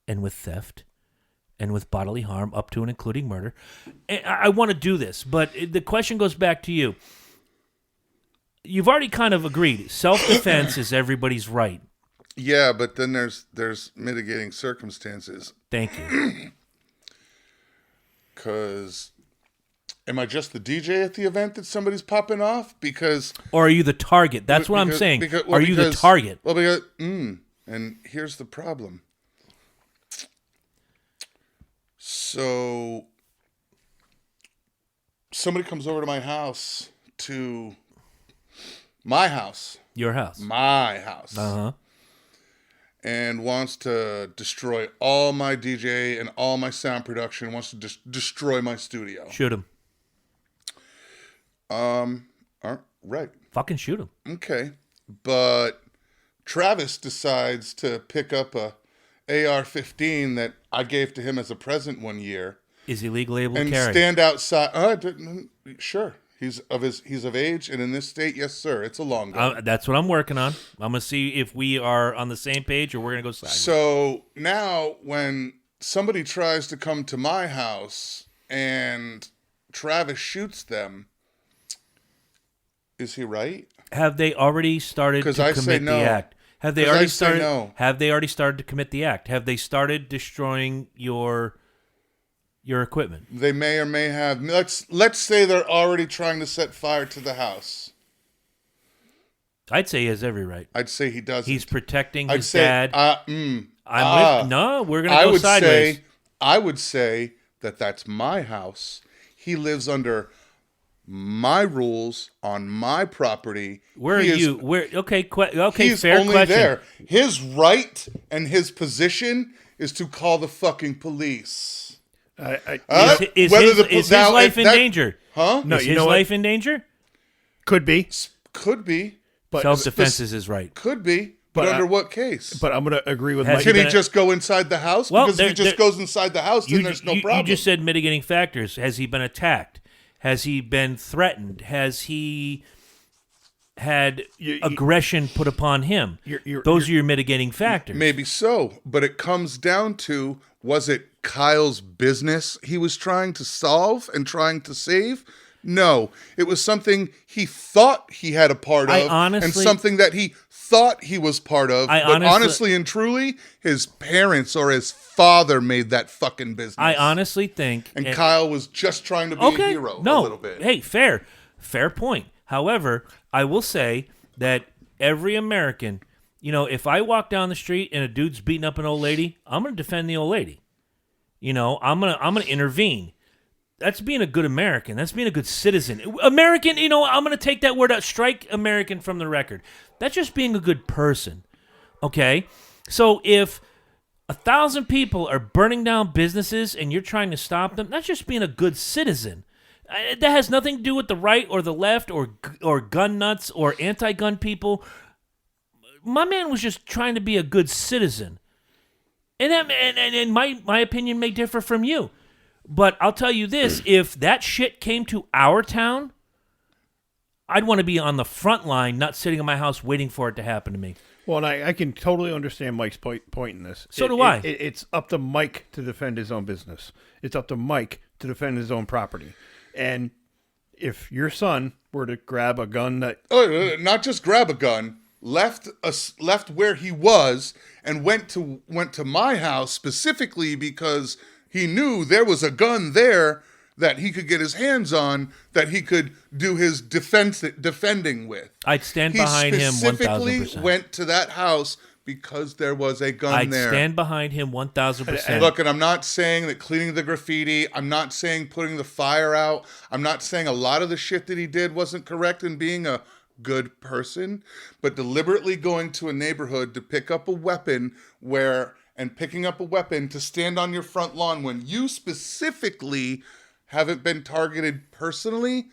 and with theft and with bodily harm up to and including murder. And I want to do this, but the question goes back to you. You've already kind of agreed. Self-defense is everybody's right. Yeah, but then there's mitigating circumstances. Thank you. Because am I just the DJ at the event that somebody's popping off? Or are you the target? That's what I'm saying. Are you the target? Well, and here's the problem. So somebody comes over to my house, Your house. My house. Uh-huh. And wants to destroy all my DJ and all my sound production, wants to destroy my studio. Shoot him. Right. Fucking shoot him. Okay. But Travis decides to pick up a AR-15 that I gave to him as a present one year. Is he legally able to and carry? Stand outside. Sure. He's of age, and in this state, yes, sir. It's a long gun. That's what I'm working on. I'm gonna see if we are on the same page or we're gonna go sideways. So now, when somebody tries to come to my house and Travis shoots them, is he right? Have they already started to commit the act? Have they 'Cause already I'd say started? no. Have they already started to commit the act? Have they started destroying your equipment? They may or may have. Let's say they're already trying to set fire to the house. I'd say he has every right. I'd say he doesn't. He's protecting I'd his say, dad. No, we're gonna I go would sideways. I would say that that's my house. He lives under my rules on my property. Where are He is- you? Where? Okay, He's fair only question. there. His right and his position is to call the fucking police. Is Whether his now, life if in that- danger? Huh? No, Is you his know what? life in danger? Could be, Could be. but Self-defense is his right. Could be. But, But under what case? but I'm going to agree with Has Mike. he Can he been- just go inside the house? Well, Because if he there- just goes inside the house, then there's no problem. You just said mitigating factors. Has he been attacked? Has he been threatened? Has he had aggression put upon him? Those are your mitigating factors. Maybe so, but it comes down to, was it Kyle's business he was trying to solve and trying to save? No, it was something he thought he had a part I of, and honestly- something that he thought he was part of. I But honestly- honestly and truly, his parents or his father made that fucking business. I honestly think, and Kyle was just trying to be a hero a little bit. Hey, fair point. However, I will say that every American, if I walk down the street and a dude's beating up an old lady, I'm going to defend the old lady. I'm gonna intervene. That's being a good American. That's being a good citizen. American, I'm going to take that word out. Strike American from the record. That's just being a good person. Okay? So if 1,000 people are burning down businesses and you're trying to stop them, that's just being a good citizen. That has nothing to do with the right or the left or gun nuts or anti-gun people. My man was just trying to be a good citizen. And my opinion may differ from you. But I'll tell you this, if that shit came to our town, I'd want to be on the front line, not sitting in my house waiting for it to happen to me. Well, and I can totally understand Mike's point in this. So do I. It's up to Mike to defend his own business. It's up to Mike to defend his own property. And if your son were to grab a gun that... Not just grab a gun, left where he was and went to my house specifically because he knew there was a gun there that he could get his hands on, that he could do his defending with. I'd stand behind him 1,000%. He specifically went to that house because there was a gun there. I'd stand behind him 1,000%. Look, and I'm not saying that cleaning the graffiti, I'm not saying putting the fire out, I'm not saying a lot of the shit that he did wasn't correct in being a good person, but deliberately going to a neighborhood to pick up a weapon and picking up a weapon to stand on your front lawn when you specifically haven't been targeted personally,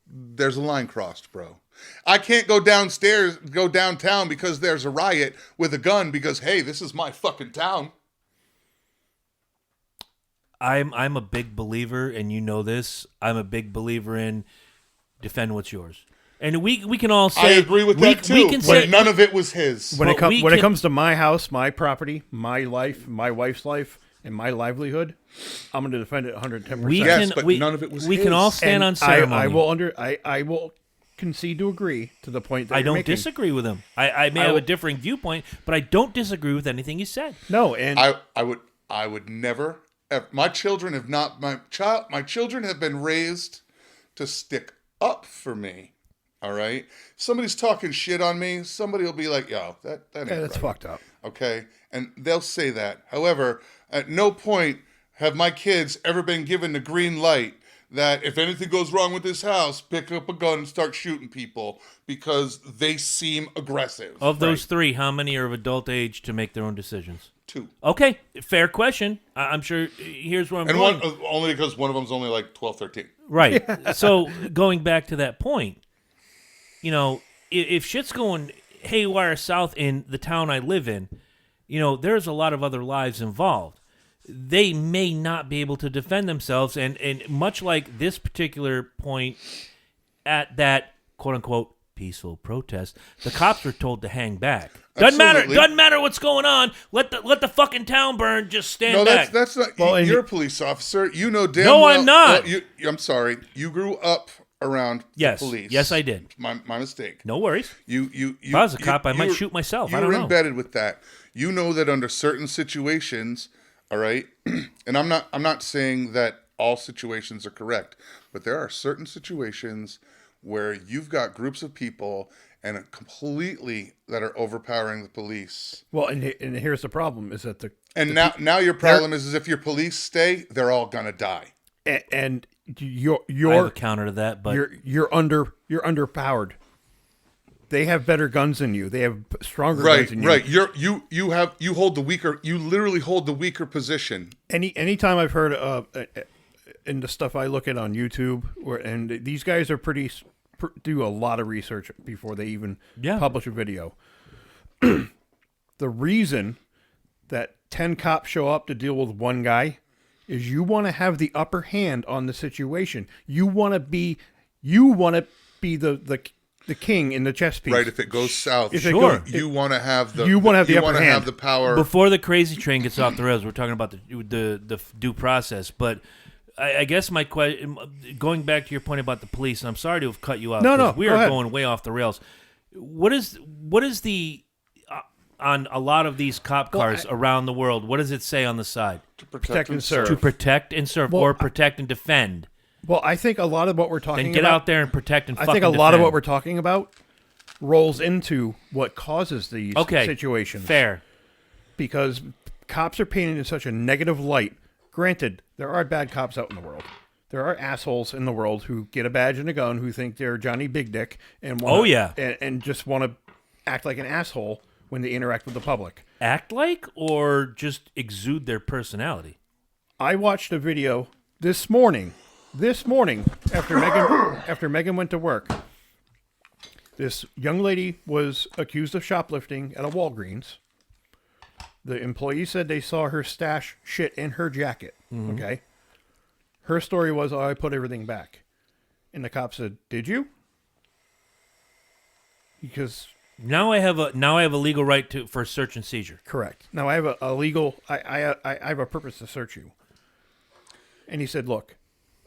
there's a line crossed, bro. I can't go downtown because there's a riot with a gun because, hey, this is my fucking town. I'm a big believer, and you know this, I'm a big believer in defend what's yours. And we can all say... I agree with that too, we can say, but none of it was his. When it comes to my house, my property, my life, my wife's life, and my livelihood, I'm going to defend it 110%. But none of it was We his. can all stand on ceremony. I will concede to agree to the point that I you're don't making. disagree with him. I may have a differing viewpoint, but I don't disagree with anything you said. No, and I would never. My children have not. My children have been raised to stick up for me. All right. Somebody's talking shit on me. Somebody will be like, "Yo, that ain't that's right." fucked up. Okay, and they'll say that. However, at no point have my kids ever been given the green light that if anything goes wrong with this house, pick up a gun and start shooting people because they seem aggressive. Of those three, how many are of adult age to make their own decisions? 2. Okay, fair question. I'm sure. Here's where I'm And going. only because one of them's only like 12, 13. Right. So going back to that point, if shit's going haywire south in the town I live in, there's a lot of other lives involved. They may not be able to defend themselves, and much like this particular point at that quote-unquote peaceful protest, the cops were told to hang back. Absolutely. Doesn't matter what's going on. Let the fucking town burn. Just stand back. That's not. Well, you're a police officer. You know damn No, well. I'm not. I'm sorry. You grew up around Yes. the police. Yes, I did. My mistake. No worries. You If I was a cop, I might you're- shoot myself. I don't You're know. embedded with that. You know that under certain situations, all right. And I'm not saying that all situations are correct, but there are certain situations where you've got groups of people and completely that are overpowering the police. Well, and here's the problem: is that And now your problem is if your police stay, they're all gonna die. and I you're have a counter to that, but you're underpowered. They have better guns than you. They have stronger guns than you. Right. You hold the weaker. You literally hold the weaker position. Anytime I've heard in the stuff I look at on YouTube, and these guys are do a lot of research before they even publish a video. The reason that 10 cops show up to deal with one guy is you want to have the upper hand on the situation. You want to be the king in the chess piece. Right. If it goes south, you want to have the upper hand. Have the power. before the crazy train gets off the rails, we're talking about the due process. But I guess my question, going back to your point about the police, and I'm sorry to have cut you off. No, we go are ahead. going way off the rails. What is the on a lot of these cop cars around the world? What does it say on the side? to protect and serve. To protect and serve, or protect and defend. Well, I think a lot of what we're talking Then get about, out there and protect and I fucking think a lot of defend. what we're talking about rolls into what causes these situations. Fair. Because cops are painted in such a negative light. Granted, there are bad cops out in the world. There are assholes in the world who get a badge and a gun, who think they're Johnny Big Dick, and and just want to act like an asshole when they interact with the public. Act like, or just exude their personality? I watched a video this morning after Megan went to work. This young lady was accused of shoplifting at a Walgreens. The employee said they saw her stash shit in her jacket. Mm-hmm. Okay. Her story was, I put everything back. And the cop said, did you? Because Now I have a legal right for search and seizure. correct. Now I have a legal. I have a purpose to search you. And he said, look,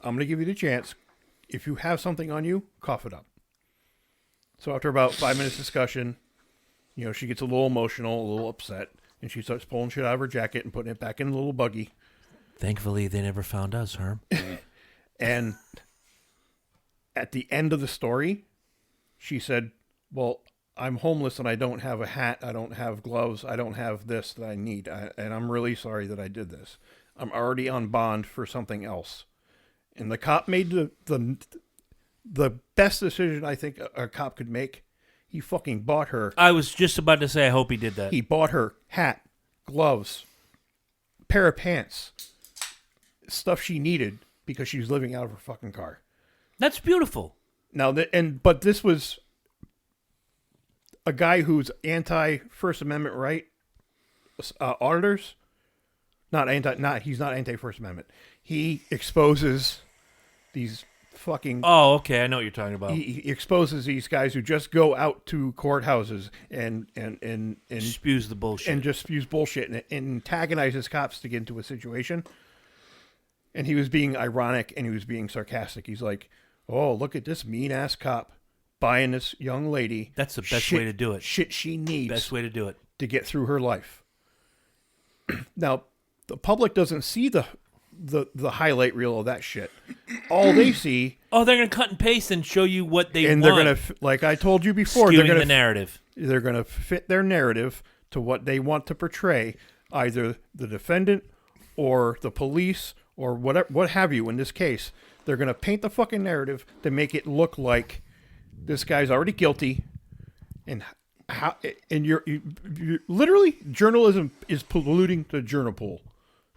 I'm going to give you the chance. If you have something on you, cough it up. So after about 5 minutes discussion, she gets a little emotional, a little upset, and she starts pulling shit out of her jacket and putting it back in a little buggy. Thankfully, they never found us, Herm. And at the end of the story, she said, well, I'm homeless and I don't have a hat, I don't have gloves, I don't have this that I need, and I'm really sorry that I did this. I'm already on bond for something else. And the cop made the best decision I think a cop could make. He fucking bought her. I was just about to say, I hope he did that. He bought her hat, gloves, pair of pants, stuff she needed because she was living out of her fucking car. That's beautiful. Now, but this was a guy who's anti-First Amendment right auditors. He's not anti-First Amendment. He exposes these fucking. Oh, okay, I know what you're talking about. He exposes these guys who just go out to courthouses and Spews the bullshit. and just spews bullshit and antagonizes cops to get into a situation. And he was being ironic and he was being sarcastic. He's like, "Oh, look at this mean ass cop buying this young lady. That's the best way to do it. Shit she needs Best way to do it. to get through her life." Now, the public doesn't see the highlight reel of that shit. All they see, Oh, they're gonna cut and paste and show you what they and want. they're gonna, like I told you before, skewing they're gonna the narrative. They're gonna fit their narrative to what they want to portray, either the defendant or the police or whatever, what have you. In this case, they're gonna paint the fucking narrative to make it look like this guy's already guilty, and how. And you're literally, journalism is polluting the journal pool.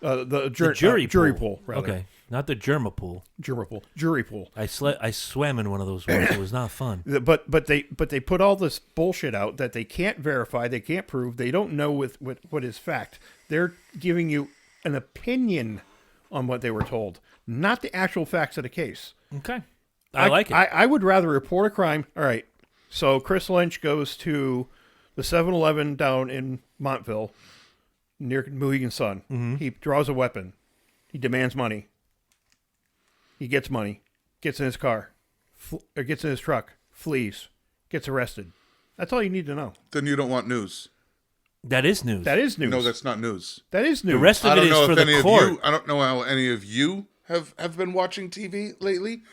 The jury pool, rather. Okay, not the Germa pool. Jury pool. I swam in one of those once. It was not fun. But they put all this bullshit out that they can't verify, they can't prove, they don't know what is fact. They're giving you an opinion on what they were told, not the actual facts of the case. Okay, I like it. I would rather report a crime. All right, so Chris Lynch goes to the 7-Eleven down in Montville, near Mohegan Sun. Mm-hmm. He draws a weapon. He demands money. He gets money. Gets in his car. gets in his truck, flees, gets arrested. That's all you need to know. Then you don't want news. That is news. That is news. No, that's not news. That is news. The rest of I it don't is know for if the any court. of you. I don't know how any of you have been watching TV lately.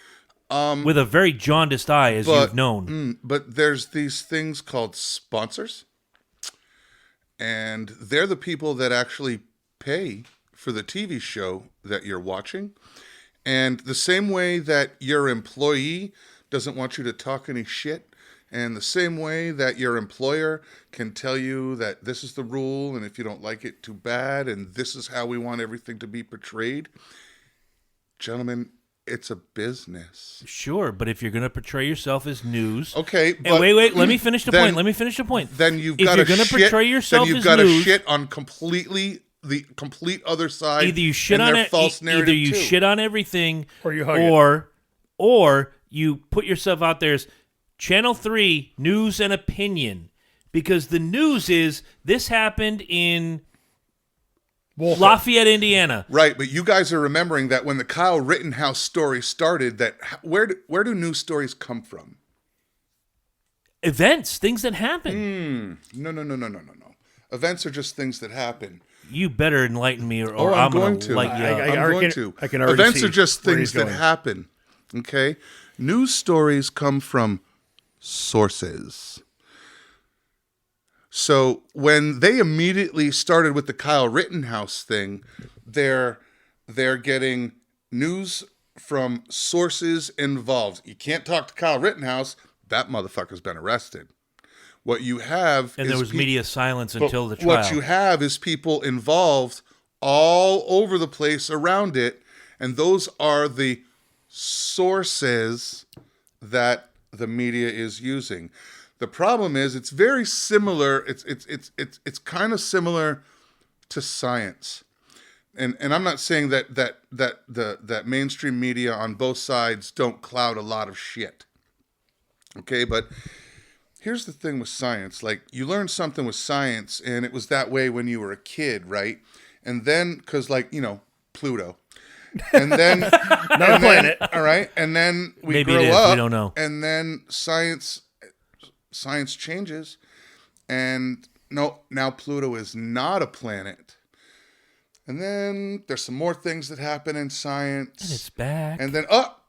With a very jaundiced eye, as you've known. But there's these things called sponsors, and they're the people that actually pay for the TV show that you're watching. And the same way that your employee doesn't want you to talk any shit, and the same way that your employer can tell you that this is the rule, and if you don't like it, too bad, and this is how we want everything to be portrayed. Gentlemen, it's a business. Sure, but if you're going to portray yourself as news... Okay, And but wait, let me finish the then- point. Then you've if got you're to gonna portray yourself then you've as got to news, shit on completely the complete other side. either you shit and on their it, false narrative either you too. shit on everything, Or you hug or you put yourself out there as Channel 3 news and opinion, because the news is this happened in Lafayette, Indiana. Right, but you guys are remembering that when the Kyle Rittenhouse story started, that where do news stories come from? Events, things that happen. No. Events are just things that happen. You better enlighten me, or Oh, I'm I'm going going to to. light you up. I'm going to. I can already Events see are just where things he's that going. happen. Okay? News stories come from sources. So when they immediately started with the Kyle Rittenhouse thing, they're getting news from sources involved. You can't talk to Kyle Rittenhouse. That motherfucker's been arrested. What you have And is there was media silence but until the trial. What you have is people involved all over the place around it, and those are the sources that the media is using. The problem is it's very similar. It's kind of similar to science, and I'm not saying that mainstream media on both sides don't cloud a lot of shit. Okay, but here's the thing with science. Like, you learn something with science, and it was that way when you were a kid, right? And then, because, like, you know, Pluto. And then... Not a planet. All right? And then we Maybe grow it is. up. We don't know. And then science changes. And no, now Pluto is not a planet. And then there's some more things that happen in science. And it's back. And then,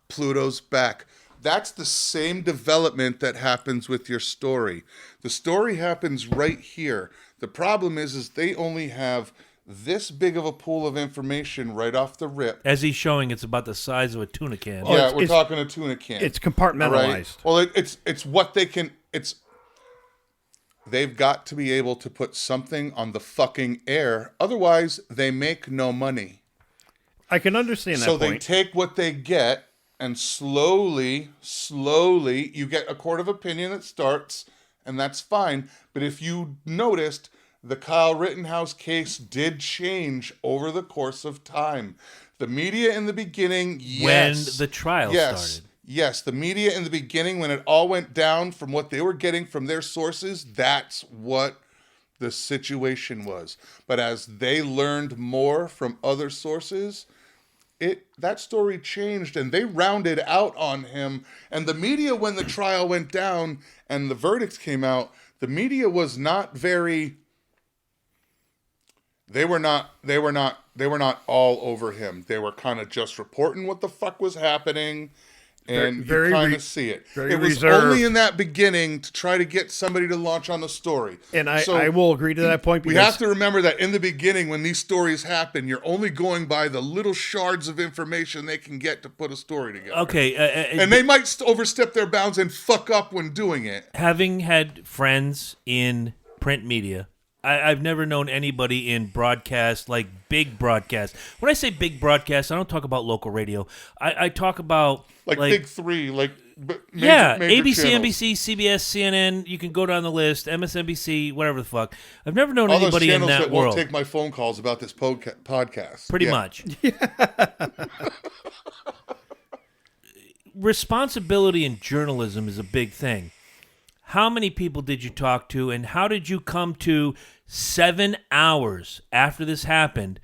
Pluto's back. That's the same development that happens with your story. The story happens right here. The problem is they only have this big of a pool of information right off the rip. As he's showing, it's about the size of a tuna can. Yeah, we're talking a tuna can. It's compartmentalized. Right? Well, it's what they can. They've got to be able to put something on the fucking air. Otherwise, they make no money. I can understand that So point. they take what they get, and slowly, you get a court of opinion that starts, and that's fine. But if you noticed, the Kyle Rittenhouse case did change over the course of time. The media in the beginning, yes. When the trial started. Yes, the media in the beginning, when it all went down from what they were getting from their sources, that's what the situation was. But as they learned more from other sources, that story changed, and they rounded out on him. And the media, when the trial went down and the verdicts came out, the media was not very... They were not all over him. They were kind of just reporting what the fuck was happening, and Very you kind of see it. very It was reserved. only in that beginning to try to get somebody to launch on the story. And So I will agree to that point we because have to remember that in the beginning, when these stories happen, you're only going by the little shards of information they can get to put a story together. Okay. And they might overstep their bounds and fuck up when doing it. Having had friends in print media, I've never known anybody in broadcast, like big broadcast. When I say big broadcast, I don't talk about local radio. I talk about Like big three, like major, yeah, major ABC, channels. NBC, CBS, CNN. You can go down the list. MSNBC, whatever the fuck. I've never known All those anybody in channels that that won't world. take my phone calls about this podcast. Pretty Yeah. much. Responsibility in journalism is a big thing. How many people did you talk to, and how did you come to 7 hours after this happened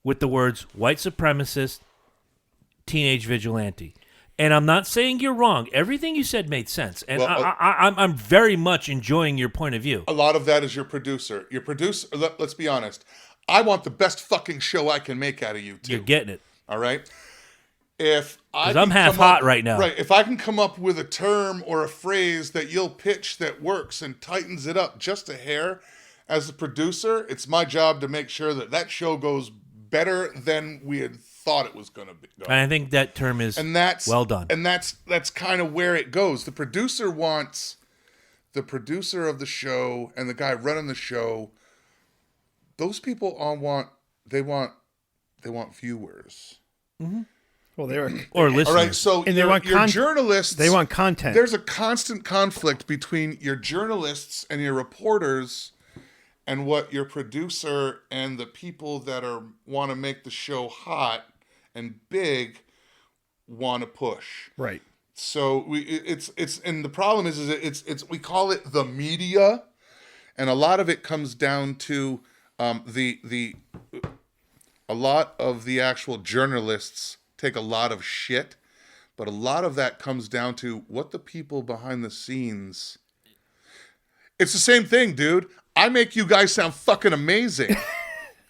with the words white supremacist, teenage vigilante? And I'm not saying you're wrong. Everything you said made sense, and Well, I'm very much enjoying your point of view. A lot of that is your producer. Your producer, let's be honest. I want the best fucking show I can make out of you, too. You're getting it. All right? If I 'Cause I'm can half come up- hot right now. Right. If I can come up with a term or a phrase that you'll pitch that works and tightens it up just a hair, as a producer, it's my job to make sure that that show goes better than we had thought it was going to be. And I think that term is well done. And that's kind of where it goes. The producer of the show and the guy running the show, those people want viewers. Well, they're Or listeners. All right, so And they your, want your con- journalists. they want content. There's a constant conflict between your journalists and your reporters, and what your producer and the people that want to make the show hot and big want to push. right. So it's and the problem is it's we call it the media, and a lot of it comes down to a lot of the actual journalists take a lot of shit, but a lot of that comes down to what the people behind the scenes. It's the same thing, dude. I make you guys sound fucking amazing.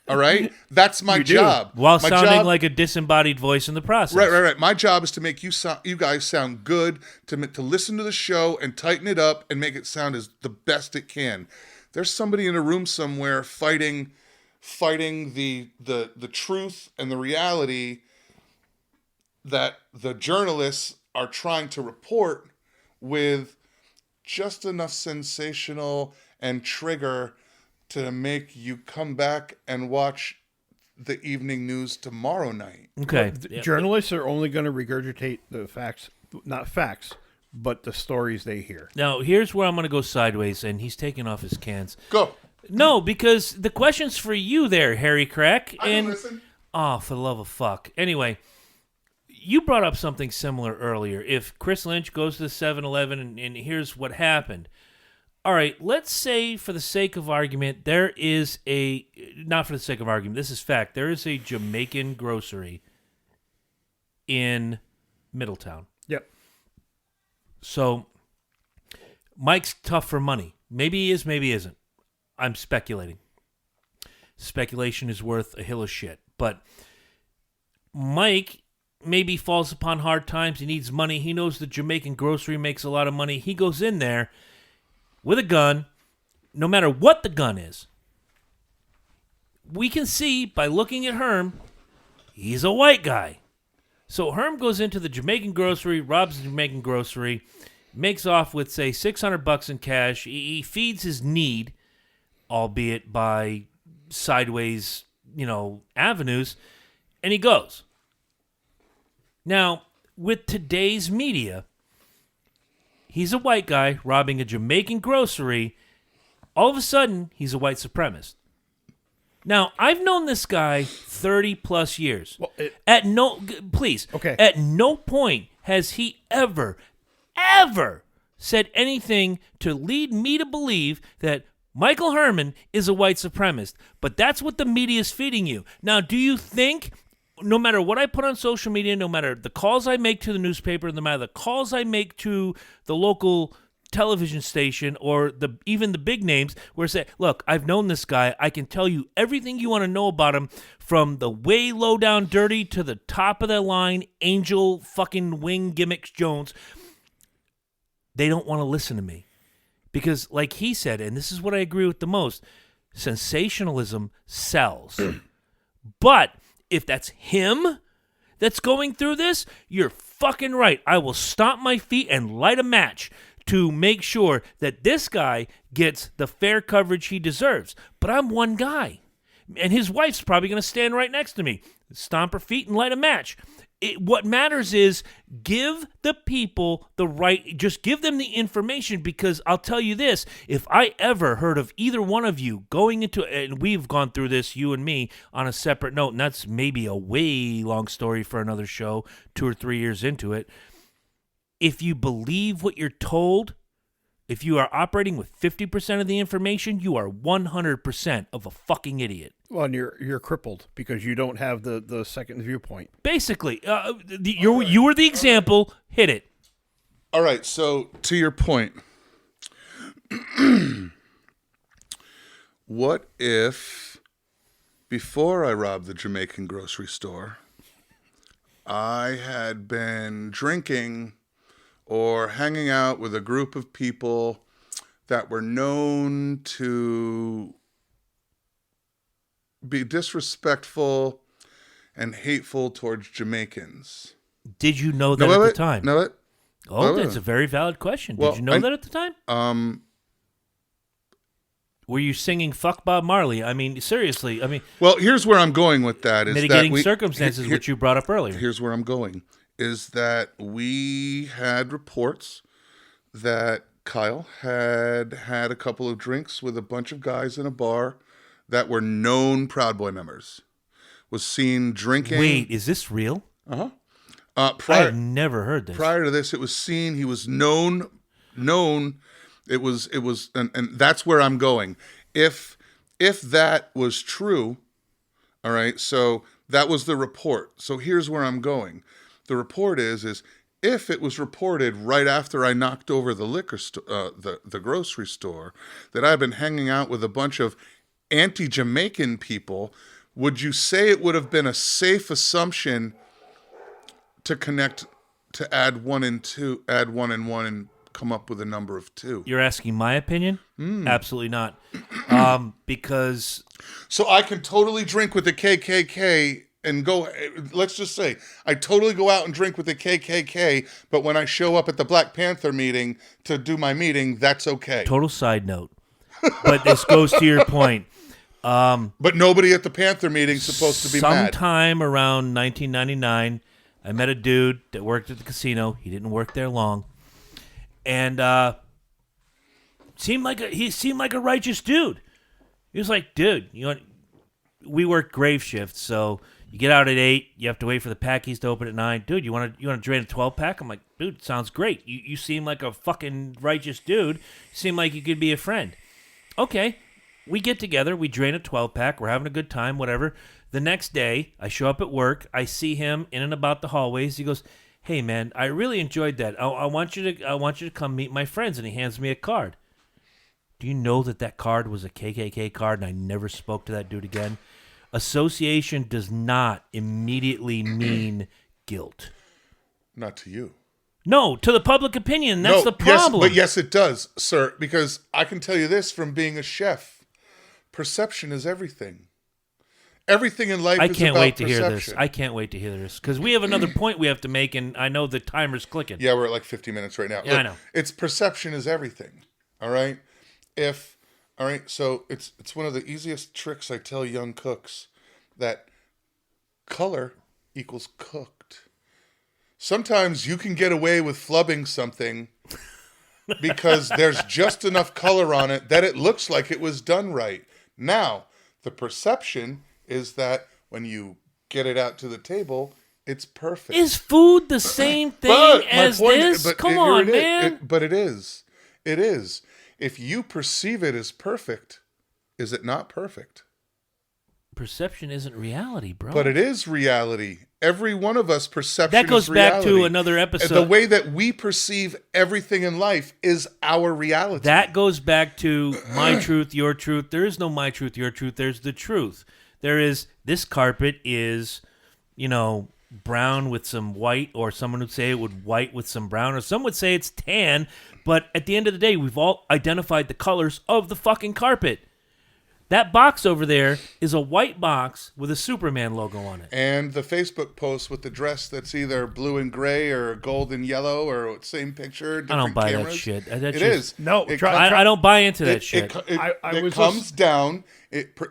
All right? That's my job. While My sounding job- like a disembodied voice in the process. Right. My job is to make you guys sound good, to listen to the show and tighten it up and make it sound as the best it can. There's somebody in a room somewhere fighting the truth and the reality that the journalists are trying to report with just enough sensational and trigger to make you come back and watch the evening news tomorrow night. Okay. Journalists are only going to regurgitate the facts, not facts, but the stories they hear. Now, here's where I'm going to go sideways, and he's taking off his cans. Go. No, because the question's for you there, Harry Crack. I can listen. Oh, for the love of fuck. Anyway, you brought up something similar earlier. If Chris Lynch goes to the 7-Eleven and here's what happened. All right, let's say for the sake of argument, there is not for the sake of argument, this is fact, there is a Jamaican grocery in Middletown. Yep. So Mike's tough for money. Maybe he is, maybe he isn't. I'm speculating. Speculation is worth a hill of shit. But Mike maybe falls upon hard times. He needs money. He knows the Jamaican grocery makes a lot of money. He goes in there with a gun, no matter what the gun is. We can see by looking at Herm, he's a white guy. So Herm goes into the Jamaican grocery, robs the Jamaican grocery, makes off with, say, $600 in cash. He feeds his need, albeit by sideways, avenues, and he goes. Now, with today's media, he's a white guy robbing a Jamaican grocery. All of a sudden, he's a white supremacist. Now, I've known this guy 30 plus years. Well, At no point has he ever said anything to lead me to believe that Michael Herman is a white supremacist. But that's what the media is feeding you. Now, do you think, no matter what I put on social media, no matter the calls I make to the newspaper, no matter the calls I make to the local television station or even the big names, where I say, look, I've known this guy. I can tell you everything you want to know about him, from the way low down dirty to the top of the line, angel fucking wing gimmicks Jones. They don't want to listen to me. Because like he said, and this is what I agree with the most, sensationalism sells. But if that's him that's going through this, you're fucking right. I will stomp my feet and light a match to make sure that this guy gets the fair coverage he deserves. But I'm one guy. And his wife's probably going to stand right next to me. Stomp her feet and light a match. What matters is give the people the right, just give them the information, because I'll tell you this, if I ever heard of either one of you going into, and we've gone through this, you and me, on a separate note, and that's maybe a way long story for another show, 2 or 3 years into it. If you believe what you're told, If you are operating with 50% of the information, you are 100% of a fucking idiot. Well, and you're crippled because you don't have the second viewpoint. Basically, you were the example. Hit it. All right, so to your point, what if before I robbed the Jamaican grocery store, I had been drinking or hanging out with a group of people that were known to be disrespectful and hateful towards Jamaicans? Did you know that at the time? No, it. Oh, that's a very valid question. Well, Did you know that at the time? Were you singing "Fuck Bob Marley"? I mean, seriously. I mean, well, here's where I'm going with that. Is mitigating that circumstances, which you brought up earlier. Here's where I'm going. Is that we had reports that Kyle had a couple of drinks with a bunch of guys in a bar that were known Proud Boy members. Was seen drinking. Wait, is this real? Uh-huh. I have never heard this. Prior to this, it was seen. He was known. It was, and that's where I'm going. If that was true, all right. So that was the report. So here's where I'm going. The report is if it was reported right after I knocked over the liquor store, the grocery store, that I've been hanging out with a bunch of anti-Jamaican people, would you say it would have been a safe assumption to connect, to add one and one and come up with a number of two? You're asking my opinion? Absolutely not. Because so I can totally drink with the KKK and go. Let's just say I totally go out and drink with the KKK, but when I show up at the Black Panther meeting to do my meeting, that's okay. Total side note, but this goes to your point. But nobody at the Panther meeting is supposed to be mad. Sometime around 1999, I met a dude that worked at the casino. He didn't work there long, and he seemed like a righteous dude. He was like, dude, we work grave shifts, so you get out at 8. You have to wait for the packies to open at 9. Dude, you want to drain a 12-pack? I'm like, dude, sounds great. You seem like a fucking righteous dude. You seem like you could be a friend. Okay, we get together. We drain a 12-pack. We're having a good time, whatever. The next day, I show up at work. I see him in and about the hallways. He goes, hey, man, I really enjoyed that. I want you to come meet my friends. And he hands me a card. Do you know that card was a KKK card, and I never spoke to that dude again? Association does not immediately mean guilt. Not to you. No, to the public opinion. That's the problem. But yes, it does, sir, because I can tell you this from being a chef. Perception is everything. Everything in life is about perception. I can't wait to hear this, because we have another point we have to make, and I know the timer's clicking. Yeah, we're at like 50 minutes right now. Yeah, I know. It's perception is everything, all right? All right, so it's one of the easiest tricks I tell young cooks, that color equals cooked. Sometimes you can get away with flubbing something because there's just enough color on it that it looks like it was done right. Now, the perception is that when you get it out to the table, it's perfect. Is food the same thing as this? Come on, man. But it is. It is. If you perceive it as perfect, is it not perfect? Perception isn't reality, bro. But it is reality. Every one of us, perception that goes is reality. back to another episode. The way that we perceive everything in life is our reality. That goes back to my truth, your truth. There is no my truth, your truth. There's the truth. There is, this carpet is, brown with some white, or someone would say it would white with some brown, or some would say it's tan. But at the end of the day, we've all identified the colors of the fucking carpet. That box over there is a white box with a Superman logo on it. And the Facebook post with the dress that's either blue and gray or gold and yellow, or same picture, different I don't buy cameras. that shit. It is. No, I don't buy into that shit. It comes down.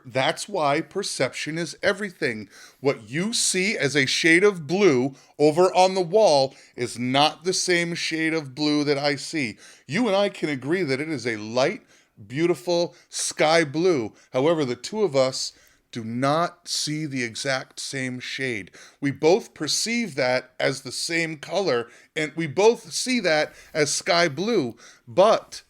That's why perception is everything. What you see as a shade of blue over on the wall is not the same shade of blue that I see. You and I can agree that it is a light, beautiful sky blue. However, the two of us do not see the exact same shade. We both perceive that as the same color, and we both see that as sky blue, but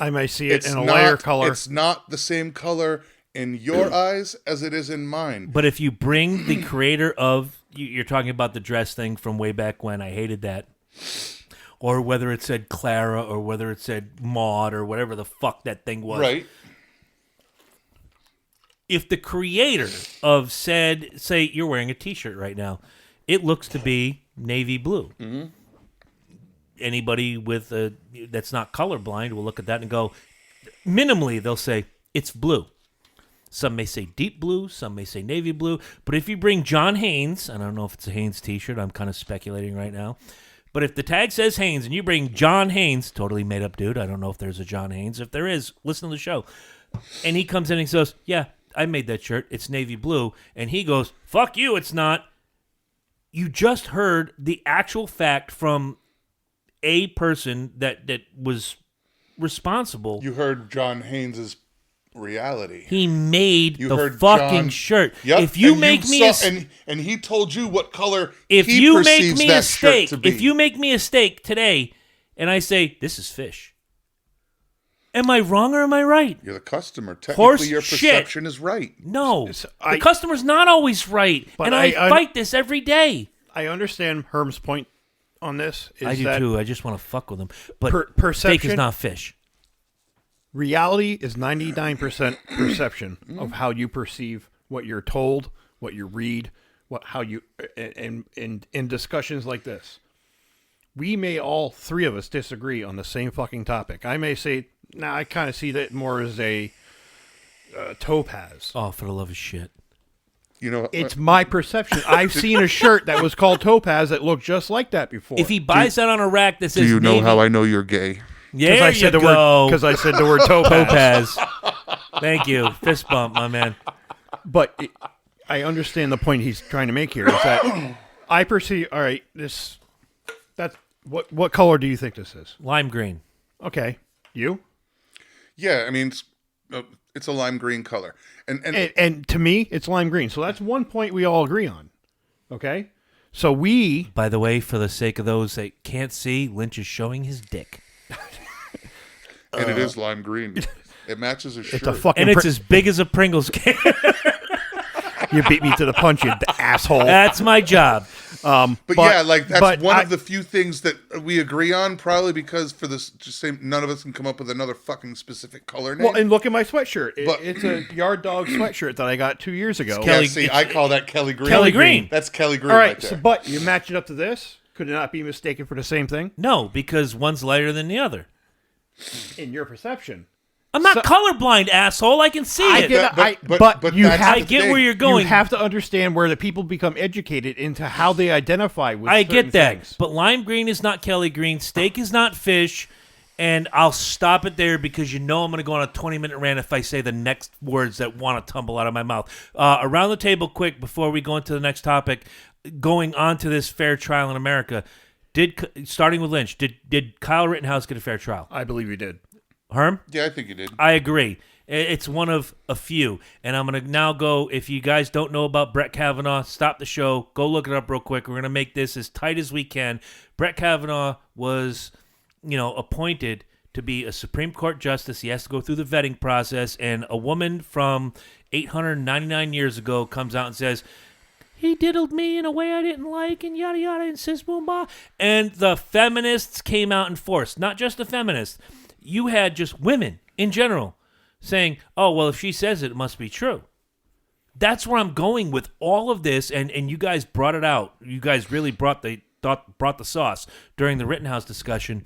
I may see it in a lighter color. It's not the same color in your eyes as it is in mine. But if you bring the creator of, you're talking about the dress thing from way back when, I hated that. Or whether it said Clara or whether it said Maud or whatever the fuck that thing was. Right. If the creator of said, say you're wearing a t-shirt right now, it looks to be navy blue. Mm-hmm. Anybody with that's not colorblind will look at that and go, minimally they'll say, it's blue. Some may say deep blue, some may say navy blue. But if you bring John Haynes, and I don't know if it's a Haynes t-shirt, I'm kind of speculating right now. But if the tag says Haynes and you bring John Haynes, totally made up dude, I don't know if there's a John Haynes. If there is, listen to the show. And he comes in and he says, yeah, I made that shirt. It's navy blue. And he goes, fuck you, it's not. You just heard the actual fact from a person that was responsible. You heard John Haynes's reality. He made You the heard fucking John- shirt. Yep. If you and make me saw, and he told you what color if he you make perceives me that a shirt steak, to be. if you make me a steak today, and I say this is fish, am I wrong or am I right? You're the customer. Technically, Horse your shit. perception is right. No, I- the customer's not always right, But and I I- fight this every day. I understand Herm's point on this. Is I do that too. I just want to fuck with him. But steak perception- is not fish. reality is 99% perception of how you perceive what you're told, what you read, how you and in discussions like this. We may all three of us disagree on the same fucking topic. I may say, nah, I kind of see that more as a topaz. Oh, for the love of shit! You know, It's my perception. I've seen a shirt that was called topaz that looked just like that before. If he buys that on a rack that says do you know navy, how I know you're gay? there I you said the go. word because I said the word topaz. Topaz. Thank you. Fist bump, my man. But I understand the point he's trying to make here is that I perceive. All right, that's what color do you think this is? Lime green. Okay, you Yeah, I mean, it's a lime green color, and to me it's lime green. So that's one point we all agree on. Okay, so we By the way, for the sake of those that can't see, Lynch is showing his dick. and it is lime green. It matches his shirt. it's a fucking And it's as big as a Pringles can. you beat me to the punch, you asshole. That's my job. But yeah, like that's but one of the few things that we agree on. Probably because for this, just say none of us can come up with another fucking specific color name. Well, and look at my sweatshirt. But- It's a Yard Dog sweatshirt that I got 2 years ago. yeah, Kelly- see, I call that Kelly Green. Kelly Green. That's Kelly Green All right right, there. so, but you match it up to this. Could it not be mistaken for the same thing No, because one's lighter than the other. in your perception? I'm not colorblind, asshole. I can see I it. get, but you that's have I the get thing. where you're going. You have to understand where the people become educated into how they identify with. I certain get that. things. But lime green is not Kelly green. Steak is not fish. And I'll stop it there because you know I'm going to go on a 20-minute rant if I say the next words that want to tumble out of my mouth. Around the table, quick, before we go into the next topic, going on to this fair trial in America, starting with Lynch, did Kyle Rittenhouse get a fair trial? I believe you did. Herm? Yeah, I think you did. I agree. It's one of a few. And I'm going to now go, if you guys don't know about Brett Kavanaugh, stop the show. Go look it up real quick. We're going to make this as tight as we can. Brett Kavanaugh was, appointed to be a Supreme Court justice. He has to go through the vetting process. And a woman from 899 years ago comes out and says, he diddled me in a way I didn't like, and yada yada, and sis boom bah. And the feminists came out in force. Not just the feminists. You had just women in general saying, oh, well, if she says it, it must be true. That's where I'm going with all of this, and you guys brought it out. You guys really brought the sauce during the Rittenhouse discussion.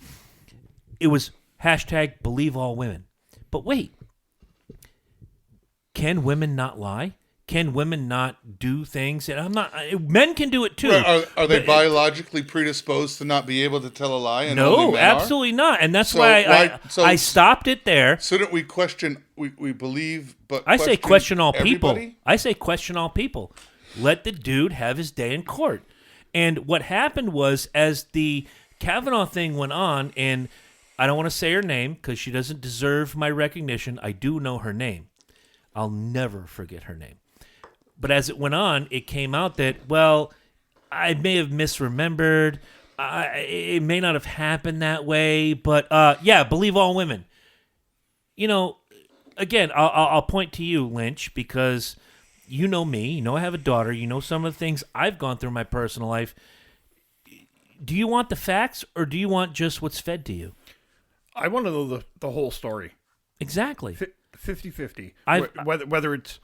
It was hashtag believe all women. But wait, can women not lie? Can women not do things? And men can do it too. Are they biologically predisposed to not be able to tell a lie? And only No, men are? absolutely not. And that's So why so- I stopped it there. Shouldn't we question? We believe, but I say question all people. everybody? I say question all people. Let the dude have his day in court. And what happened was, as the Kavanaugh thing went on, and I don't want to say her name because she doesn't deserve my recognition. I do know her name. I'll never forget her name. But as it went on, it came out that, well, I may have you know, again, I'll point to you, Lynch, because you know me. You know I have a daughter. You know some of the things I've gone through in my personal life. Do you want the facts or do you want just what's fed to you? I want to know the whole story. Exactly. 50-50. I've- Whether it's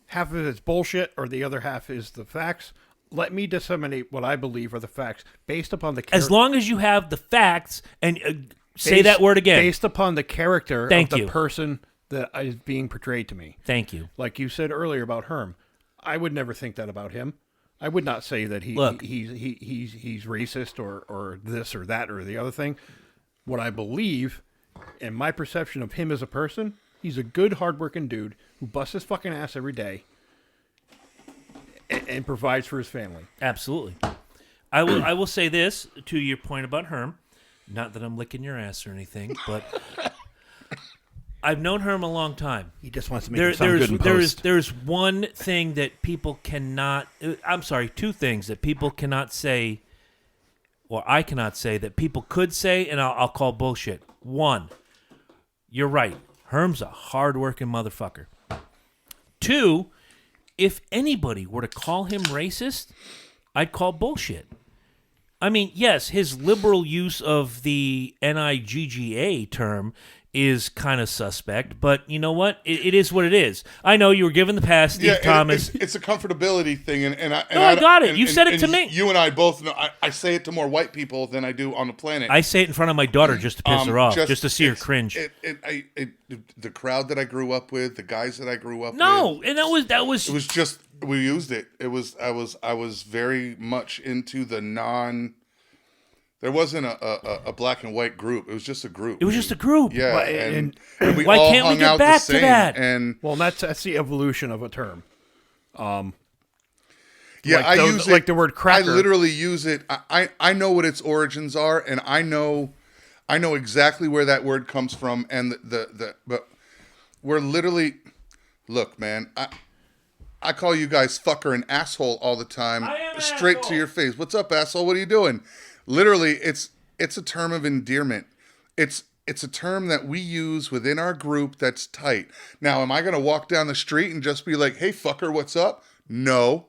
half of it's bullshit or the other half is the facts, let me disseminate what I believe are the facts based upon the As long as you have the facts and say that word again. Based upon the character Thank of the you. person that is being portrayed to me. Thank you. Like you said earlier about Herm, I would never think that about him. I would not say that he's racist or this or that or the other thing. What I believe and my perception of him as a person, he's a good, hardworking dude who busts his fucking ass every day and provides for his family. Absolutely. I will say this to your point about Herm. Not that I'm licking your ass or anything, but I've known Herm a long time. He just wants to make it sound good in post. There's one thing that people cannot. I'm sorry, two things that people cannot say, or I cannot say that people could say, and I'll call bullshit. One, you're right. Herm's a hardworking motherfucker. Two, if anybody were to call him racist, I'd call bullshit. I mean, yes, his liberal use of the NIGGA term is kind of suspect, but you know what? It is what it is. I know you were given the pass, Steve Thomas. It's a comfortability thing, I got it. You said it to me. You and I both know. I say it to more white people than I do on the planet. I say it in front of my daughter just to piss her off, just to see her cringe. The crowd that I grew up with, the guys that I grew up with. No, and that was. It was just we used it. It was I was very much into the non. There wasn't a black and white group. It was just a group. It was just a group. Yeah, Well, and we why all can't we hung get out back the to same. that? And Well, that's the evolution of a term. yeah, like I those- use it, like the word cracker. I literally use it. I know what its origins are, and I know exactly where that word comes from. And but we're literally, look, man. I call you guys fucker and asshole all the time, I am an straight asshole. to your face. What's up, asshole? What are you doing? Literally, it's a term of endearment. It's a term that we use within our group that's tight. Now, am I going to walk down the street and just be like, hey, fucker, what's up? No,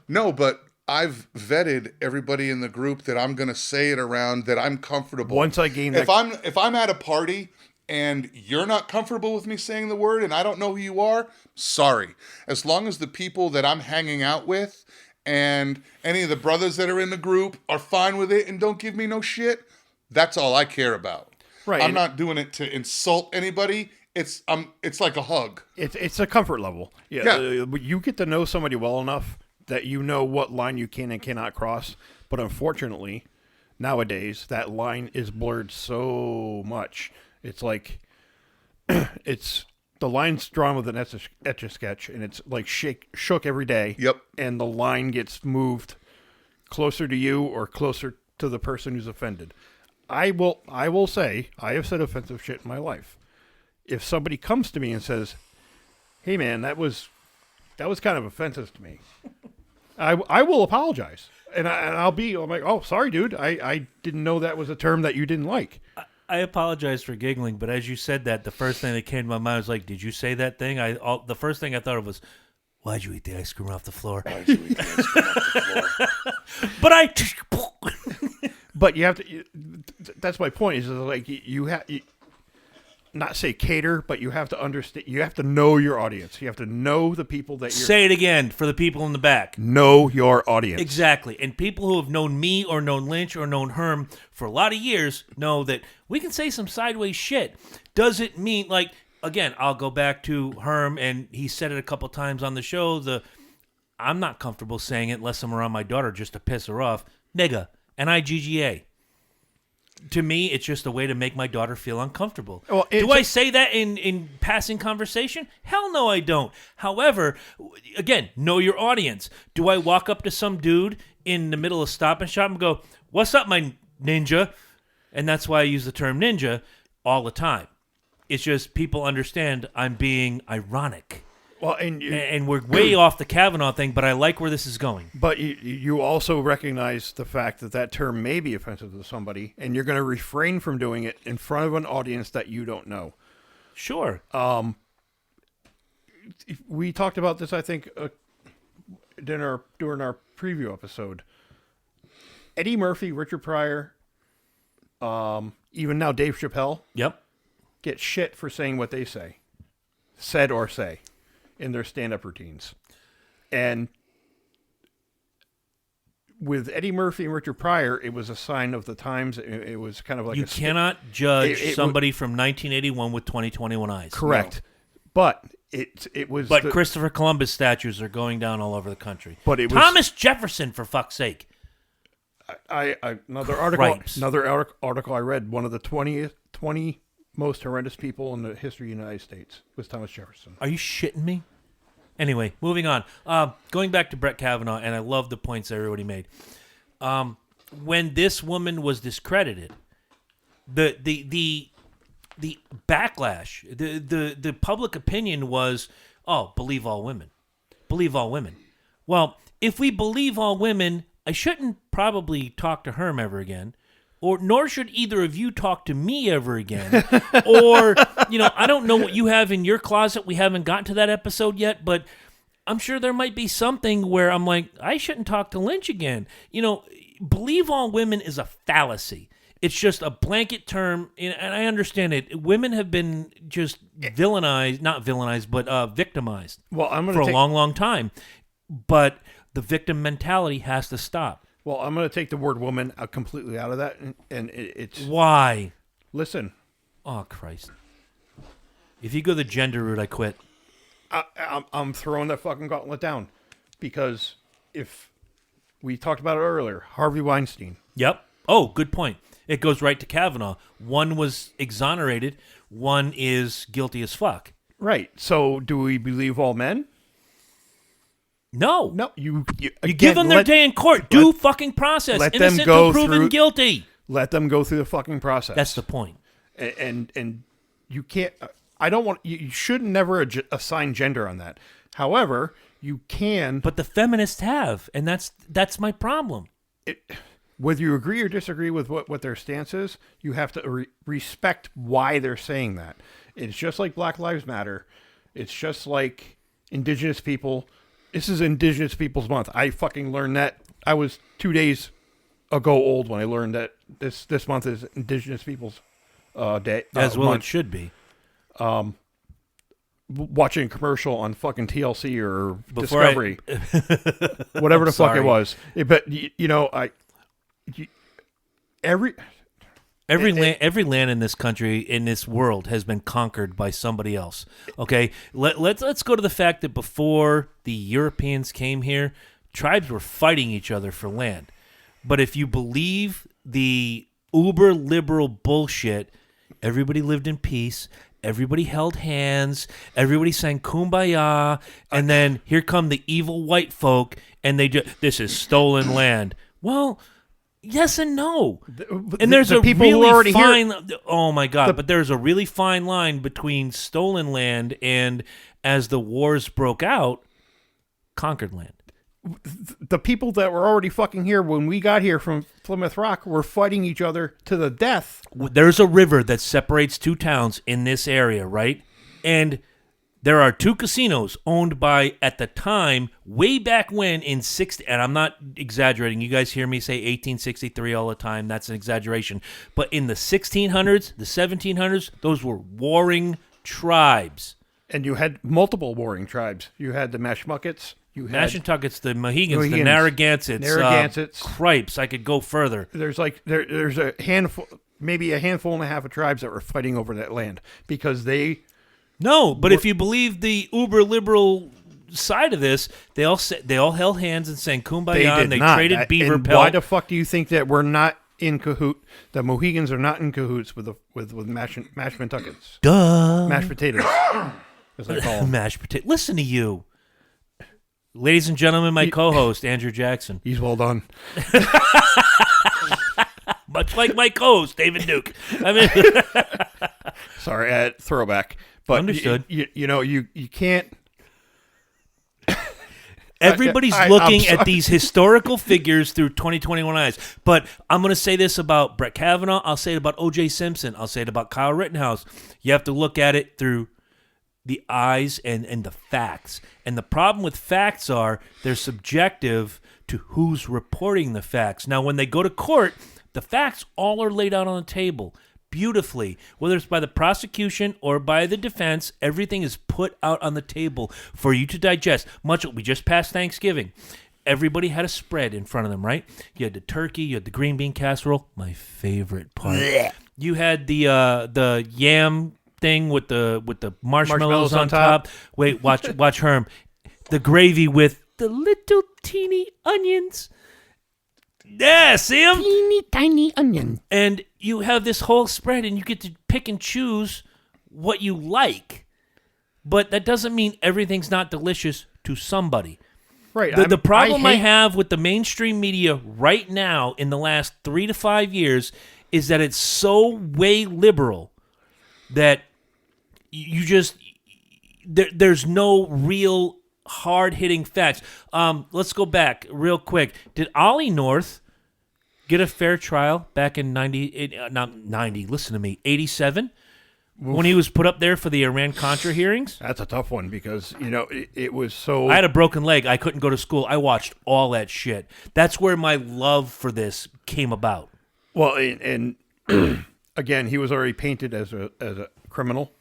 but I've vetted everybody in the group that I'm going to say it around, that I'm comfortable. Once I gain if I'm at a party and you're not comfortable with me saying the word and I don't know who you are, sorry. As long as the people that I'm hanging out with and any of the brothers that are in the group are fine with it and don't give me no shit, that's all I care about. Right. I'm not doing it to insult anybody. It's like a hug. It's a comfort level. Yeah. You get to know somebody well enough that you know what line you can and cannot cross. But unfortunately, nowadays, that line is blurred so much. It's like, the line's drawn with an etch-a-sketch, and it's like shook every day. Yep. And the line gets moved closer to you or closer to the person who's offended. I will say, I have said offensive shit in my life. If somebody comes to me and says, hey man, that was kind of offensive to me, I will apologize. And I'm like, oh, sorry, dude. I didn't know that was a term that you didn't like. I apologize for giggling, but as you said that, the first thing that came to my mind was like, did you say that thing? The first thing I thought of was, why'd you eat the ice cream off the floor? But But you have to. That's my point. Is like you have not say cater, but you have to understand. You have to know your audience. You have to know the people that you're. Say it again for the people in the back. Know your audience. Exactly. And people who have known me or known Lynch or known Herm for a lot of years know that we can say some sideways shit. Does it mean, like, again, I'll go back to Herm, and he said it a couple times on the show, I'm not comfortable saying it unless I'm around my daughter just to piss her off. Nigga. NIGGA. To me, it's just a way to make my daughter feel uncomfortable. Well, do I say that in passing conversation? Hell no, I don't. However, again, know your audience. Do I walk up to some dude in the middle of Stop and Shop and go, what's up, my ninja? And that's why I use the term ninja all the time. It's just people understand I'm being ironic. Well, and we're way off the Kavanaugh thing, but I like where this is going. But you also recognize the fact that term may be offensive to somebody, and you're going to refrain from doing it in front of an audience that you don't know. Sure. We talked about this, I think, during our preview episode. Eddie Murphy, Richard Pryor, even now Dave Chappelle, Yep. get shit for saying what they said or say in their stand-up routines. And with Eddie Murphy and Richard Pryor, it was a sign of the times. It was kind of like You cannot judge somebody from 1981 with 2021 eyes. correct, but it was. But Christopher Columbus statues are going down all over the country. But it was- Thomas Jefferson, for fuck's sake. Another Cripes. article I read. One of the 20 most horrendous people in the history of the United States was Thomas Jefferson. Are you shitting me? Anyway, moving on. Going back to Brett Kavanaugh, and I love the points everybody made. When this woman was discredited, the backlash, the public opinion was, oh, believe all women. Believe all women. Well, if we believe all women, I shouldn't probably talk to Herm ever again. Nor should either of you talk to me ever again. Or, I don't know what you have in your closet. We haven't gotten to that episode yet, but I'm sure there might be something where I'm like, I shouldn't talk to Lynch again. Believe all women is a fallacy. It's just a blanket term, and I understand it. Women have been just not villainized, but victimized for a long, long time. But the victim mentality has to stop. Well, I'm going to take the word woman completely out of that, and it's... Why? Listen. Oh, Christ. If you go the gender route, I quit. I'm throwing that fucking gauntlet down, because if we talked about it earlier, Harvey Weinstein. Yep. Oh, good point. It goes right to Kavanaugh. One was exonerated. One is guilty as fuck. Right. So do we believe all men? No. No. You give them their day in court. Do fucking process. Let Innocent them go till proven through, guilty. Let them go through the fucking process. That's the point. And you can't... I don't want... You should never assign gender on that. However, you can... But the feminists have, and that's my problem. Whether you agree or disagree with what their stance is, you have to respect why they're saying that. It's just like Black Lives Matter. It's just like Indigenous people. This is Indigenous Peoples Month. I fucking learned that. I was 2 days ago old when I learned that this month is Indigenous Peoples Day. As well month. it should be. Watching a commercial on fucking TLC or Before Discovery. Whatever the fuck sorry. it was. But, Every land in this country, in this world, has been conquered by somebody else. Okay, let's go to the fact that before the Europeans came here, tribes were fighting each other for land. But if you believe the uber liberal bullshit, everybody lived in peace. Everybody held hands. Everybody sang "Kumbaya," and then here come the evil white folk, and this is stolen land. Well. Yes and no. And there's a people who really are already fine... here, oh, my God. But there's a really fine line between stolen land and, as the wars broke out, conquered land. The people that were already fucking here when we got here from Plymouth Rock were fighting each other to the death. There's a river that separates two towns in this area, right? And there are two casinos owned by, at the time, way back when in 60, and I'm not exaggerating. You guys hear me say 1863 all the time. That's an exaggeration. But in the 1600s, the 1700s, those were warring tribes. And you had multiple warring tribes. You had the Mashmuckets. You had Mashantuckets, the Mohegans, the Narragansetts, Cripes. I could go further. There's there's a handful, maybe a handful and a half of tribes that were fighting over that land because they... No, but if you believe the uber liberal side of this, they all held hands and sang "Kumbaya" and they traded beaver pelt. Why the fuck do you think that we're not in cahoot? The Mohegans are not in cahoots with mashed Nantuckets. Duh. Mashed potatoes, as I call them. Mashed potato. Listen to you, ladies and gentlemen. My co-host Andrew Jackson. He's well done. Much like my co-host David Duke. I mean, sorry, throwback. But understood. You can't. Everybody's looking at these historical figures through 2021 eyes. But I'm going to say this about Brett Kavanaugh. I'll say it about O.J. Simpson. I'll say it about Kyle Rittenhouse. You have to look at it through the eyes and the facts. And the problem with facts are they're subjective to who's reporting the facts. Now, when they go to court, the facts all are laid out on the table beautifully. Whether it's by the prosecution or by the defense, everything is put out on the table for you to digest. We just passed Thanksgiving. Everybody had a spread in front of them, right? You had the turkey, you had the green bean casserole, my favorite part. You had the yam thing with the marshmallows on top. Wait, watch Herm. The gravy with the little teeny onions. Yeah, see 'em? Teeny tiny onion. And you have this whole spread, and you get to pick and choose what you like. But that doesn't mean everything's not delicious to somebody. Right. The problem I have with the mainstream media right now in the last 3 to 5 years is that it's so way liberal that you just there's no real hard-hitting facts. Let's go back real quick. Did Ollie North get a fair trial back in 87? When he was put up there for the Iran-Contra hearings? That's a tough one because, it was so... I had a broken leg. I couldn't go to school. I watched all that shit. That's where my love for this came about. Well, and again, he was already painted as a criminal.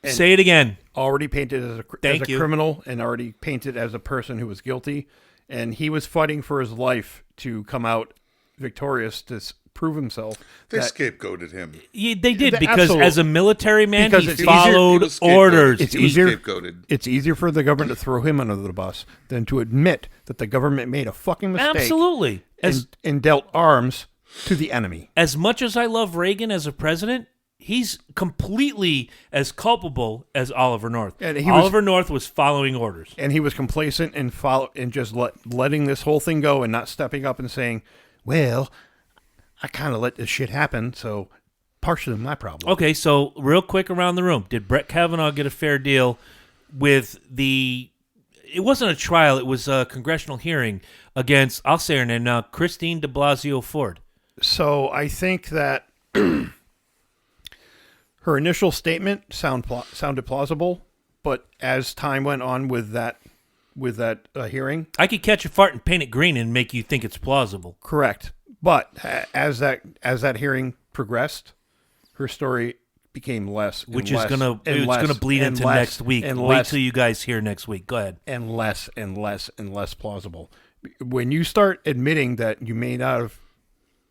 Say it again. Already painted as a criminal and already painted as a person who was guilty. And he was fighting for his life to come out victorious to prove himself. They scapegoated him. Yeah, they did because absolutely. As a military man, Because he it's followed orders. It's He was easier. scapegoated. It's easier for the government to throw him under the bus than to admit that the government made a fucking mistake. Absolutely. And dealt arms to the enemy. As much as I love Reagan as a president, he's completely as culpable as Oliver North. And Oliver North was following orders. And he was complacent and just letting this whole thing go and not stepping up and saying, well, I kind of let this shit happen, so partially my problem. Okay, so real quick around the room. Did Brett Kavanaugh get a fair deal with the... It wasn't a trial. It was a congressional hearing against, I'll say her name now, Christine de Blasio Ford. So I think that her initial statement sounded plausible, but as time went on with that hearing, I could catch a fart and paint it green and make you think it's plausible. correct. But as that hearing progressed, her story became less, and Which less, is gonna and less, bleed and into less, next week. and Wait less, till you guys hear next week. Go ahead. and less and less and less plausible. When you start admitting that you may not have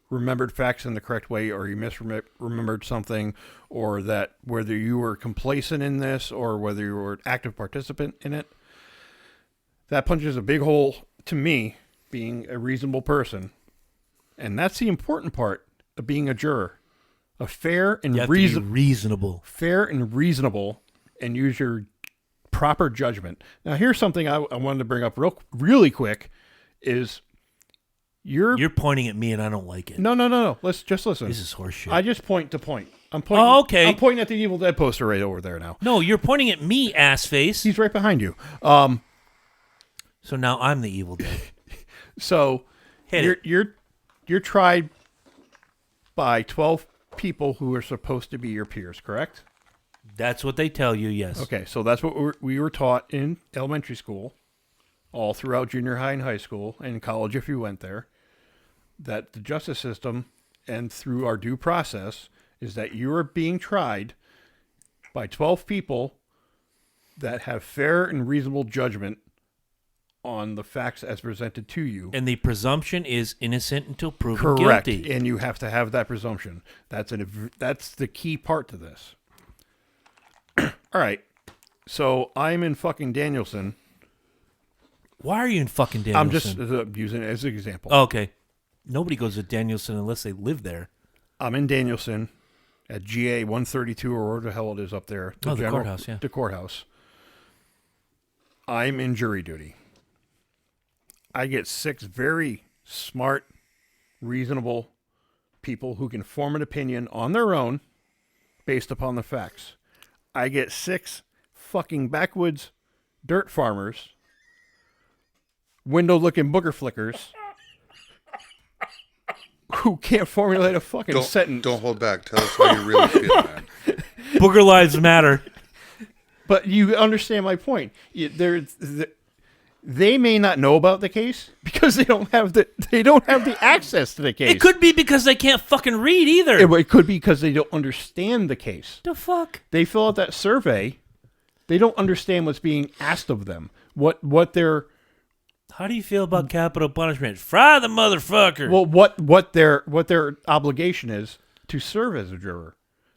remembered facts in the correct way, or you misremembered something, or that whether you were complacent in this or whether you were an active participant in it, that punches a big hole to me, being a reasonable person. And that's the important part of being a juror. A fair and You have to be reasonable. fair and reasonable, and use your proper judgment. Now, here's something I wanted to bring up really quick: is You're pointing at me and I don't like it. no. Let's just listen. This is horseshit. I just point to point. I'm pointing. Oh, okay. I'm pointing at the Evil Dead poster right over there now. No, you're pointing at me, ass face. He's right behind you. So now I'm the evil dead. So Hit it. you're tried by 12 people who are supposed to be your peers, correct? That's what they tell you, yes. Okay, so that's what we were taught in elementary school, all throughout junior high and high school, and college if you went there, that the justice system and through our due process is that you are being tried by 12 people that have fair and reasonable judgment on the facts as presented to you. And the presumption is innocent until proven Correct. guilty. And you have to have that presumption. That's the key part to this. All right. So I'm in fucking Danielson. Why are you in fucking Danielson? I'm just using it as an example. Oh, okay. Nobody goes to Danielson unless they live there. I'm in Danielson at GA 132 or whatever the hell it is up there. The courthouse, yeah. The courthouse. I'm in jury duty. I get 6 very smart, reasonable people who can form an opinion on their own based upon the facts. I get 6 fucking backwoods dirt farmers window-looking booger flickers who can't formulate a fucking sentence. Don't hold back. Tell us how you really feel, man. Booger lives matter. But you understand my point. They may not know about the case because they don't have the access to the case. It could be because they can't fucking read either. It could be because they don't understand the case. The fuck? They fill out that survey. They don't understand what's being asked of them. What they're How do you feel about capital punishment? Fry the motherfucker. well what their obligation is to serve as a juror.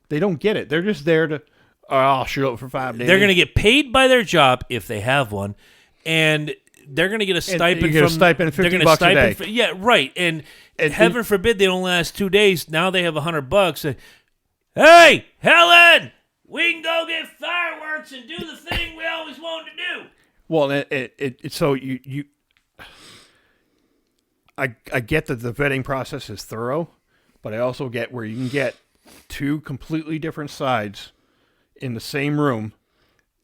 They don't get it. They're just there to I'll show up for 5 days. They're going to get paid by their job if they have one, and they're going to get a stipend. You get a stipend of $50 a day. Yeah, right. And heaven forbid they don't last 2 days. Now they have $100. Hey, Helen, we can go get fireworks and do the thing we always wanted to do. Well, so I get that the vetting process is thorough, but I also get where you can get two completely different sides in the same room,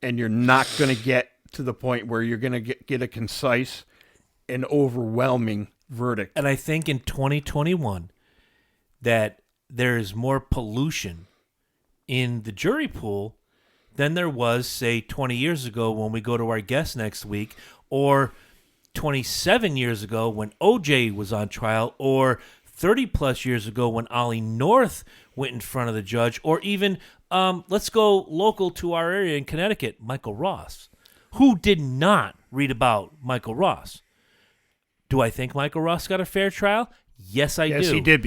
and you're not going to get to the point where you're going to get a concise and overwhelming verdict. And I think in 2021 that there is more pollution in the jury pool than there was, say, 20 years ago when we go to our guest next week, or 27 years ago when OJ was on trial, or 30-plus years ago when Ollie North went in front of the judge, or even, let's go local to our area in Connecticut, Michael Ross. Who did not read about Michael Ross? Do I think Michael Ross got a fair trial? Yes, I do. Yes, he did,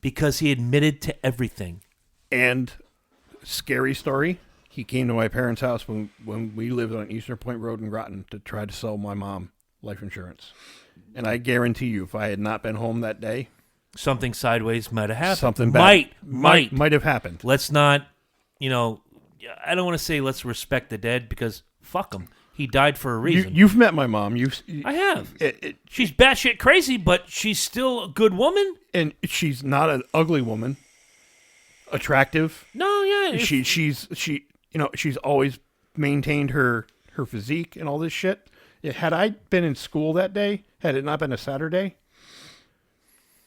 because he admitted to everything. And scary story, he came to my parents' house when we lived on Eastern Point Road in Groton to try to sell my mom life insurance. And I guarantee you, if I had not been home that day, something sideways might have happened. Something bad might have happened. Let's not, I don't want to say let's respect the dead, because fuck him. He died for a reason. You've met my mom. I have. She's batshit crazy, but she's still a good woman. And she's not an ugly woman. Attractive. No, yeah. She's always maintained her physique and all this shit. Had I been in school that day, had it not been a Saturday,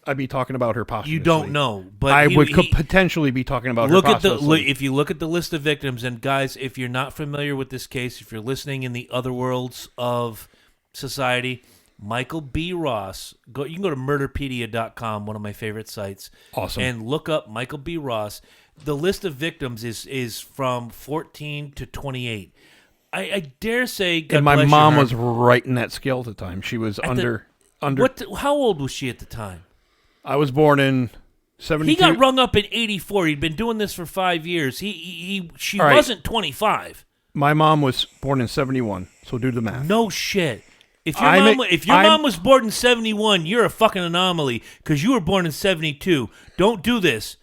I'd be talking about her posthumously. You don't know, but I would potentially be talking about her posthumously. If you look at the list of victims, and guys, if you're not familiar with this case, if you're listening in the other worlds of society, Michael B. Ross, you can go to murderpedia.com, one of my favorite sites. Awesome. And look up Michael B. Ross. The list of victims is from 14 to 28. I dare say, God and my bless mom her, was right in that scale at the time. She was under. How old was she at the time? I was born in 72. He got rung up in 84. He'd been doing this for 5 years. She wasn't 25. My mom was born in 71, so do the math. No shit. If your mom was born in 71, you're a fucking anomaly, because you were born in 72. Don't do this.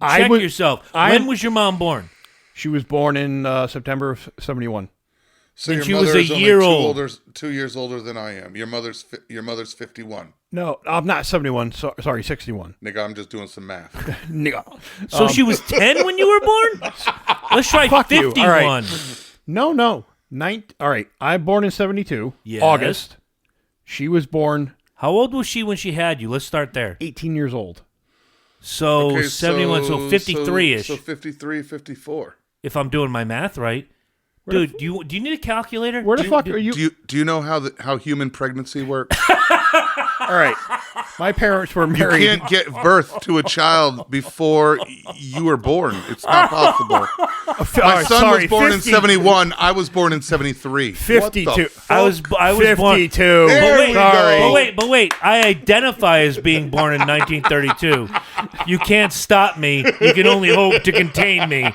Check yourself. When was your mom born? She was born in September of 71. So and your she was a year old. 2 years older than I am. Your mother's 51. No, I'm not 71. Sorry, 61. Nigga, I'm just doing some math. Nigga. So she was 10 when you were born? Let's try 51. You. All right. No. All right. I'm born in 72. Yes. August. She was born. How old was she when she had you? Let's start there. 18 years old. So 71, so 53-ish. So 53, 54. If I'm doing my math right. Dude, do you need a calculator? Where the fuck are you? Do you know how human pregnancy works? All right. My parents were married. You can't get birth to a child before you were born. It's not possible. My son was born in 71. I was born in 73. 52. I was 52. born. There But wait. I identify as being born in 1932. You can't stop me. You can only hope to contain me.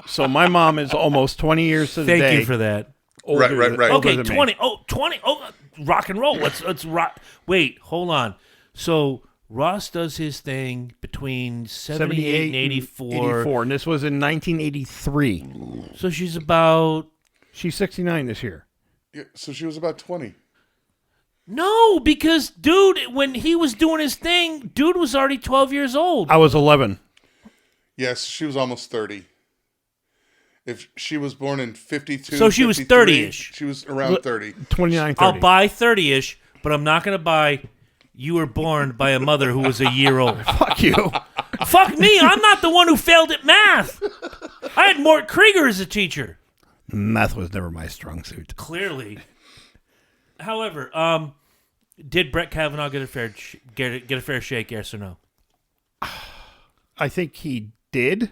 So my mom is almost 20 years to the day. Thank you for that. Right. Okay, 20. Oh, 20. Oh, rock and roll. Let's rock. Wait, hold on. So Ross does his thing between 78 and 84. And this was in 1983. So she's 69 this year. Yeah, so she was about 20. No, because dude, when he was doing his thing, dude was already 12 years old. I was 11. Yes, she was almost 30. If she was born in 52, So she was 53, 30-ish. She was around 30. 29, 30. I'll buy 30-ish, but I'm not going to buy you were born by a mother who was a year old. Fuck you. Fuck me, I'm not the one who failed at math. I had Mort Krieger as a teacher. Math was never my strong suit. Clearly. However, did Brett Kavanaugh get a fair shake, yes or no? I think he did,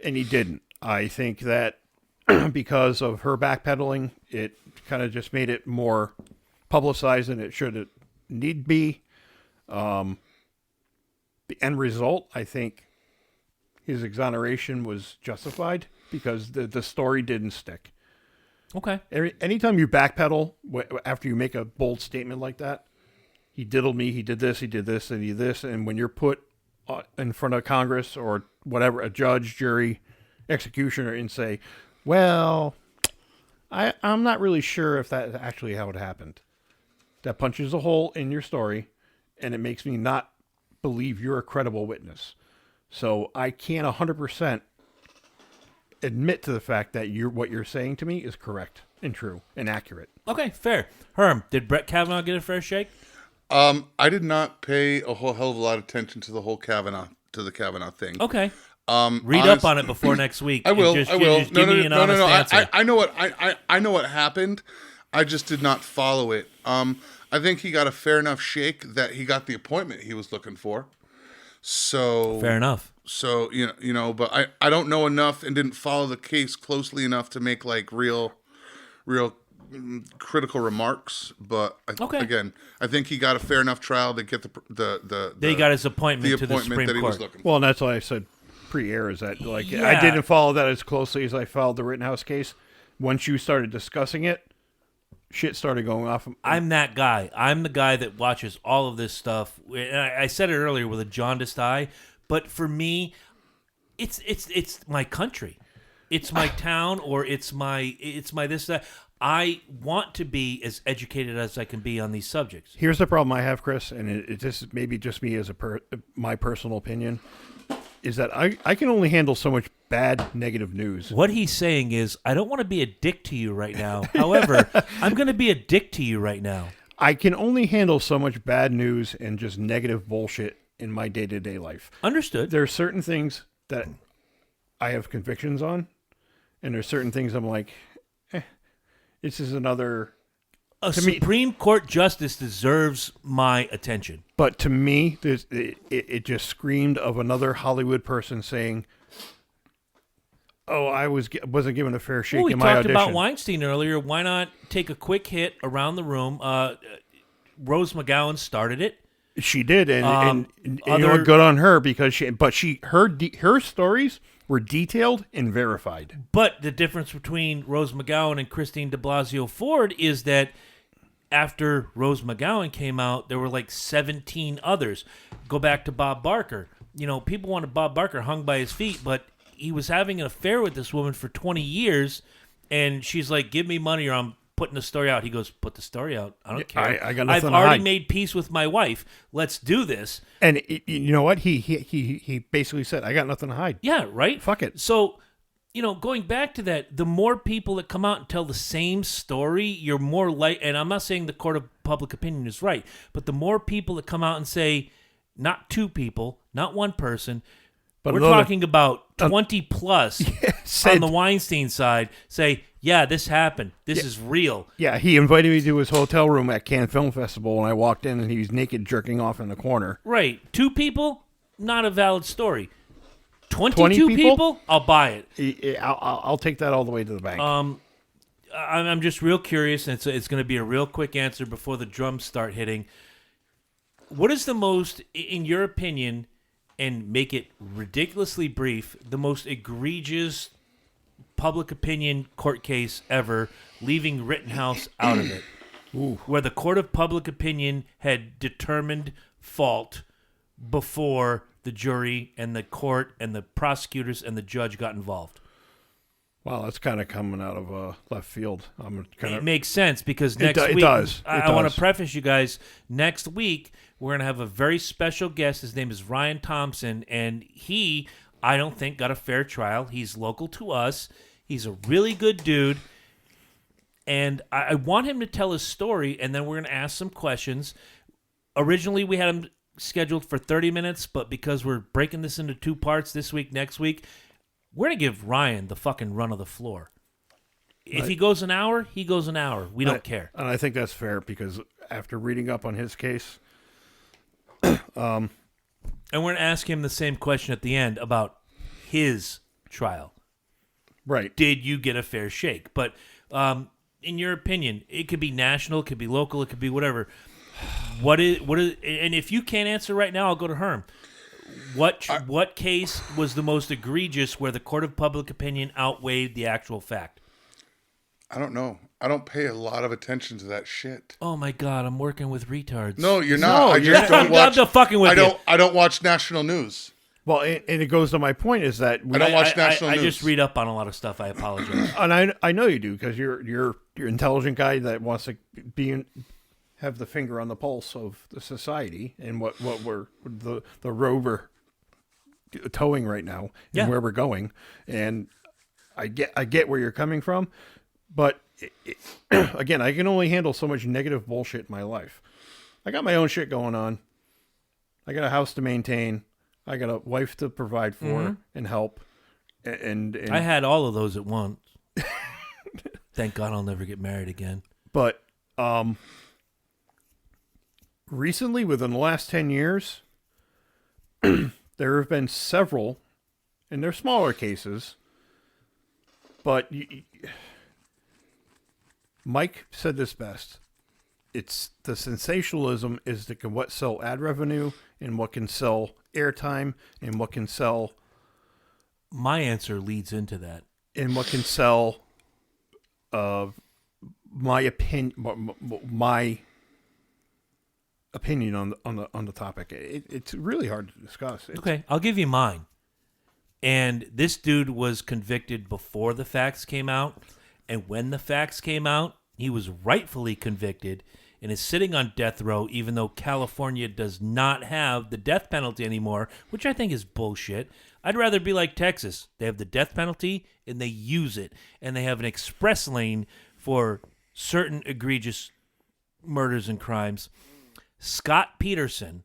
and he didn't. I think that because of her backpedaling, it kind of just made it more publicized than it should need be. The end result, I think his exoneration was justified because the story didn't stick. Okay. Anytime you backpedal after you make a bold statement like that, he diddled me, he did this, and he did this, and when you're put in front of Congress or whatever, a judge, jury, executioner, and say, well, I'm not really sure if that's actually how it happened. That punches a hole in your story, and it makes me not believe you're a credible witness. So I can't 100% admit to the fact that what you're saying to me is correct and true and accurate. Okay, fair. Herm, did Brett Kavanaugh get a fair shake? I did not pay a whole hell of a lot of attention to the whole Kavanaugh thing. Okay. Read up on it before next week. I will. Just, I will. Just give me an honest answer. I know what I know what happened. I just did not follow it. I think he got a fair enough shake that he got the appointment he was looking for. So Fair enough. So but I don't know enough and didn't follow the case closely enough to make like real critical remarks. But again, I think he got a fair enough trial to get They got his appointment to the appointment Supreme that he Court. was looking for. Well, and that's why I said pre-air is that I Yeah. didn't follow that as closely as I followed the Rittenhouse case. Once you started discussing it, shit started going off. I'm that guy. I'm the guy that watches all of this stuff. And I said it earlier with a jaundiced eye, but for me, it's my country, it's my town, or it's my this that. I want to be as educated as I can be on these subjects. Here's the problem I have, Chris, and it just maybe just me as my personal opinion, is that I can only handle so much bad negative news. What he's saying is, I don't want to be a dick to you right now. However, I'm going to be a dick to you right now. I can only handle so much bad news and just negative bullshit in my day-to-day life. Understood. There are certain things that I have convictions on, and there's certain things I'm like, this is another... A Supreme Court justice deserves my attention. But to me, it just screamed of another Hollywood person saying, "Oh, I wasn't given a fair shake in my audition." We talked about Weinstein earlier. Why not take a quick hit around the room? Rose McGowan started it. She did, and you know what, good on her because her stories were detailed and verified. But the difference between Rose McGowan and Christine de Blasio Ford is that after Rose McGowan came out, there were like 17 others. Go back to Bob Barker. People wanted Bob Barker hung by his feet, but he was having an affair with this woman for 20 years, and she's like, give me money or I'm putting the story out. He goes, put the story out. I don't care. I got nothing I've to already hide. made peace with my wife. Let's do this. And you know what? He basically said, I got nothing to hide. Yeah, right? Fuck it. So, going back to that, the more people that come out and tell the same story, you're more and I'm not saying the court of public opinion is right, but the more people that come out and say, not two people, not one person, but we're talking about 20 plus on the Weinstein side, say, yeah, this happened. This is real. Yeah, he invited me to his hotel room at Cannes Film Festival, and I walked in, and he was naked jerking off in the corner. Right. Two people, not a valid story. 22 people, I'll buy it. I'll take that all the way to the bank. I'm just real curious, and it's going to be a real quick answer before the drums start hitting. What is the most, in your opinion, and make it ridiculously brief, the most egregious public opinion court case ever, leaving Rittenhouse out of it? Ooh. Where the court of public opinion had determined fault before the jury and the court and the prosecutors and the judge got involved. Wow, that's kind of coming out of left field. It makes sense because next week, I want to preface you guys, next week, we're going to have a very special guest. His name is Ryan Thompson, and I don't think got a fair trial. He's local to us. He's a really good dude. And I want him to tell his story, and then we're going to ask some questions. Originally, we had him scheduled for 30 minutes, but because we're breaking this into 2 parts this week, next week, we're going to give Ryan the fucking run of the floor. If he goes an hour, he goes an hour. We don't care. And I think that's fair because after reading up on his case... And we're going to ask him the same question at the end about his trial. Right. Did you get a fair shake? But in your opinion, it could be national, it could be local, it could be whatever. What is? And if you can't answer right now, I'll go to Herm. What case was the most egregious where the court of public opinion outweighed the actual fact? I don't know. I don't pay a lot of attention to that shit. Oh my God, I'm working with retards. No, you're not. I just I'm don't watch. not fucking with you. I don't watch national news. Well, and it goes to my point is that I don't watch national news. I just read up on a lot of stuff. I apologize. and I know you do because you're an intelligent guy that wants to have the finger on the pulse of the society and what we're the road we're towing right now and where we're going. And I get where you're coming from, but again, I can only handle so much negative bullshit in my life. I got my own shit going on. I got a house to maintain. I got a wife to provide for and help. And I had all of those at once. Thank God I'll never get married again. But recently, within the last 10 years, there have been several, and they're smaller cases, but Mike said this best. It's the sensationalism is what sell ad revenue and what can sell airtime and what can sell. My answer leads into that. And what can sell my opinion on the topic. It's really hard to discuss. Okay, I'll give you mine. And this dude was convicted before the facts came out, and when the facts came out, he was rightfully convicted and is sitting on death row, even though California does not have the death penalty anymore, which I think is bullshit. I'd rather be like Texas. They have the death penalty, and they use it. And they have an express lane for certain egregious murders and crimes. Scott Peterson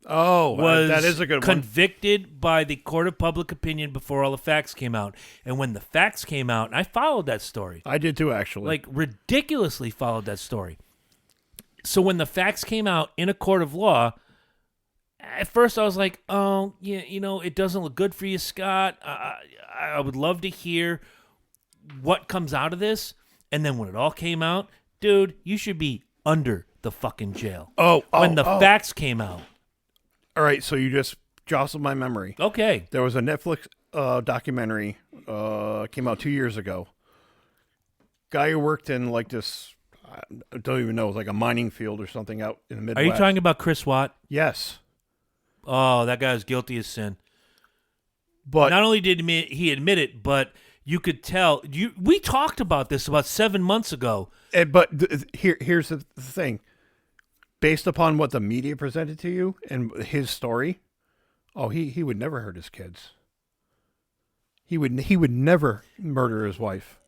was that is a good one. Convicted by the court of public opinion before all the facts came out. And when the facts came out, and I followed that story. I did too, actually. Like, ridiculously followed that story. So when the facts came out in a court of law, at first I was like, oh, yeah, it doesn't look good for you, Scott. I would love to hear what comes out of this. And then when it all came out, dude, you should be under the fucking jail. When the facts came out. All right, so you just jostled my memory. Okay. There was a Netflix documentary came out 2 years ago. Guy who worked in like this, I don't even know, it was like a mining field or something out in the Midwest. Are you talking about Chris Watt? Yes. Oh, that guy is guilty as sin. But not only did he admit it, but you could tell. We talked about this about 7 months ago. But here's the thing. Based upon what the media presented to you and his story, he would never hurt his kids. He would never murder his wife.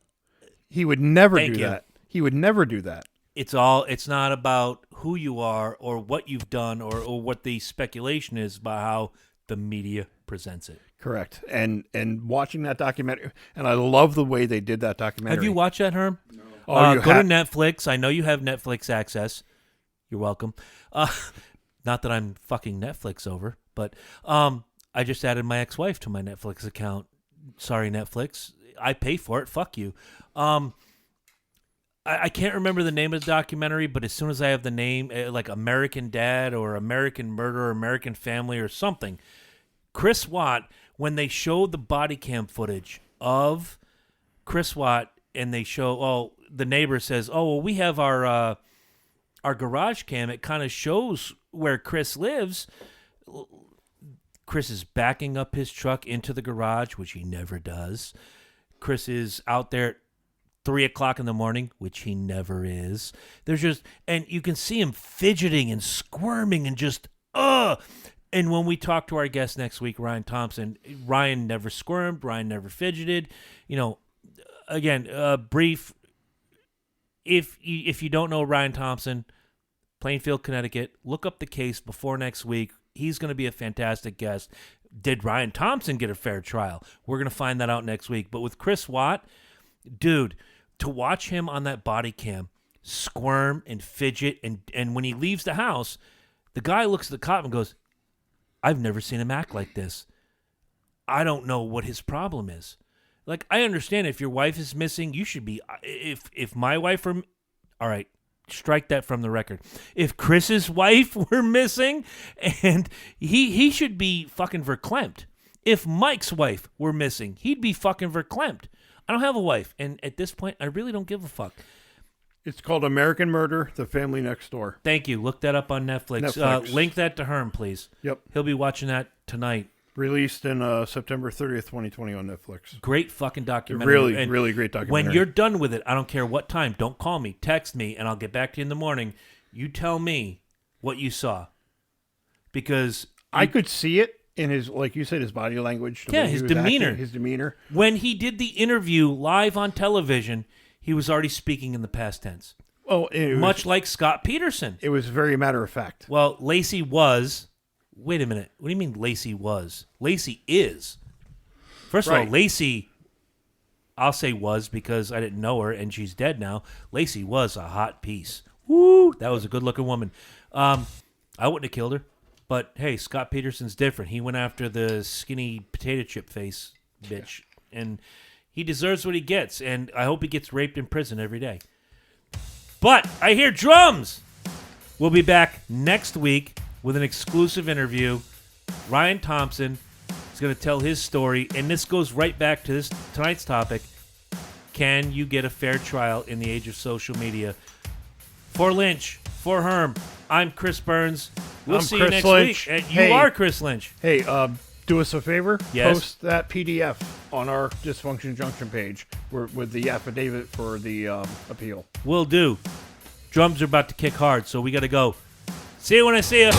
He would never do that. He would never do that. It's not about who you are or what you've done or what the speculation is about how the media presents it. Correct. And watching that documentary, and I love the way they did that documentary. Have you watched that, Herm? No. Go to Netflix. I know you have Netflix access. You're welcome. Not that I'm fucking Netflix over, but I just added my ex-wife to my Netflix account. Sorry, Netflix. I pay for it. Fuck you. I can't remember the name of the documentary, but as soon as I have the name, like American Dad or American Murder or American Family or something, Chris Watt, when they show the body cam footage of Chris Watt and they show, the neighbor says, we have our garage cam. It kind of shows where Chris lives. Chris is backing up his truck into the garage, which he never does. Chris is out there at 3:00 in the morning, which he never is. And you can see him fidgeting and squirming and just, And when we talk to our guest next week, Ryan Thompson, Ryan never squirmed, Ryan never fidgeted. You know, again, brief. If you don't know Ryan Thompson, Plainfield, Connecticut, look up the case before next week. He's going to be a fantastic guest. Did Ryan Thompson get a fair trial? We're going to find that out next week. But with Chris Watt, dude, to watch him on that body cam squirm and fidget, and when he leaves the house, the guy looks at the cop and goes, I've never seen him act like this. I don't know what his problem is. Like, I understand if your wife is missing, you should be, if my wife were, all right, strike that from the record. If Chris's wife were missing, and he should be fucking verklempt. If Mike's wife were missing, he'd be fucking verklempt. I don't have a wife, and at this point, I really don't give a fuck. It's called American Murder, The Family Next Door. Thank you. Look that up on Netflix. Link that to Herm, please. Yep. He'll be watching that tonight. Released in September 30th, 2020 on Netflix. Great fucking documentary. Really great documentary. When you're done with it, I don't care what time. Don't call me. Text me, and I'll get back to you in the morning. You tell me what you saw. Because I could see it in his, like you said, his body language. Yeah, his demeanor. His demeanor. When he did the interview live on television, he was already speaking in the past tense. Oh, much like Scott Peterson. It was very matter of fact. Well, Lacey was. Wait a minute. What do you mean Lacey was? Lacey is. First of all, Lacey, I'll say was because I didn't know her and she's dead now. Lacey was a hot piece. Woo! That was a good-looking woman. I wouldn't have killed her. But, hey, Scott Peterson's different. He went after the skinny potato chip face bitch. Yeah. And he deserves what he gets. And I hope he gets raped in prison every day. But I hear drums! We'll be back next week with an exclusive interview. Ryan Thompson is going to tell his story, and this goes right back to tonight's topic. Can you get a fair trial in the age of social media? For Lynch, for Herm, I'm Chris Burns. We'll see you next week. You are Chris Lynch. Hey, do us a favor. Yes? Post that PDF on our Dysfunction Junction page with the affidavit for the appeal. Will do. Drums are about to kick hard, so we got to go. See you when I see you.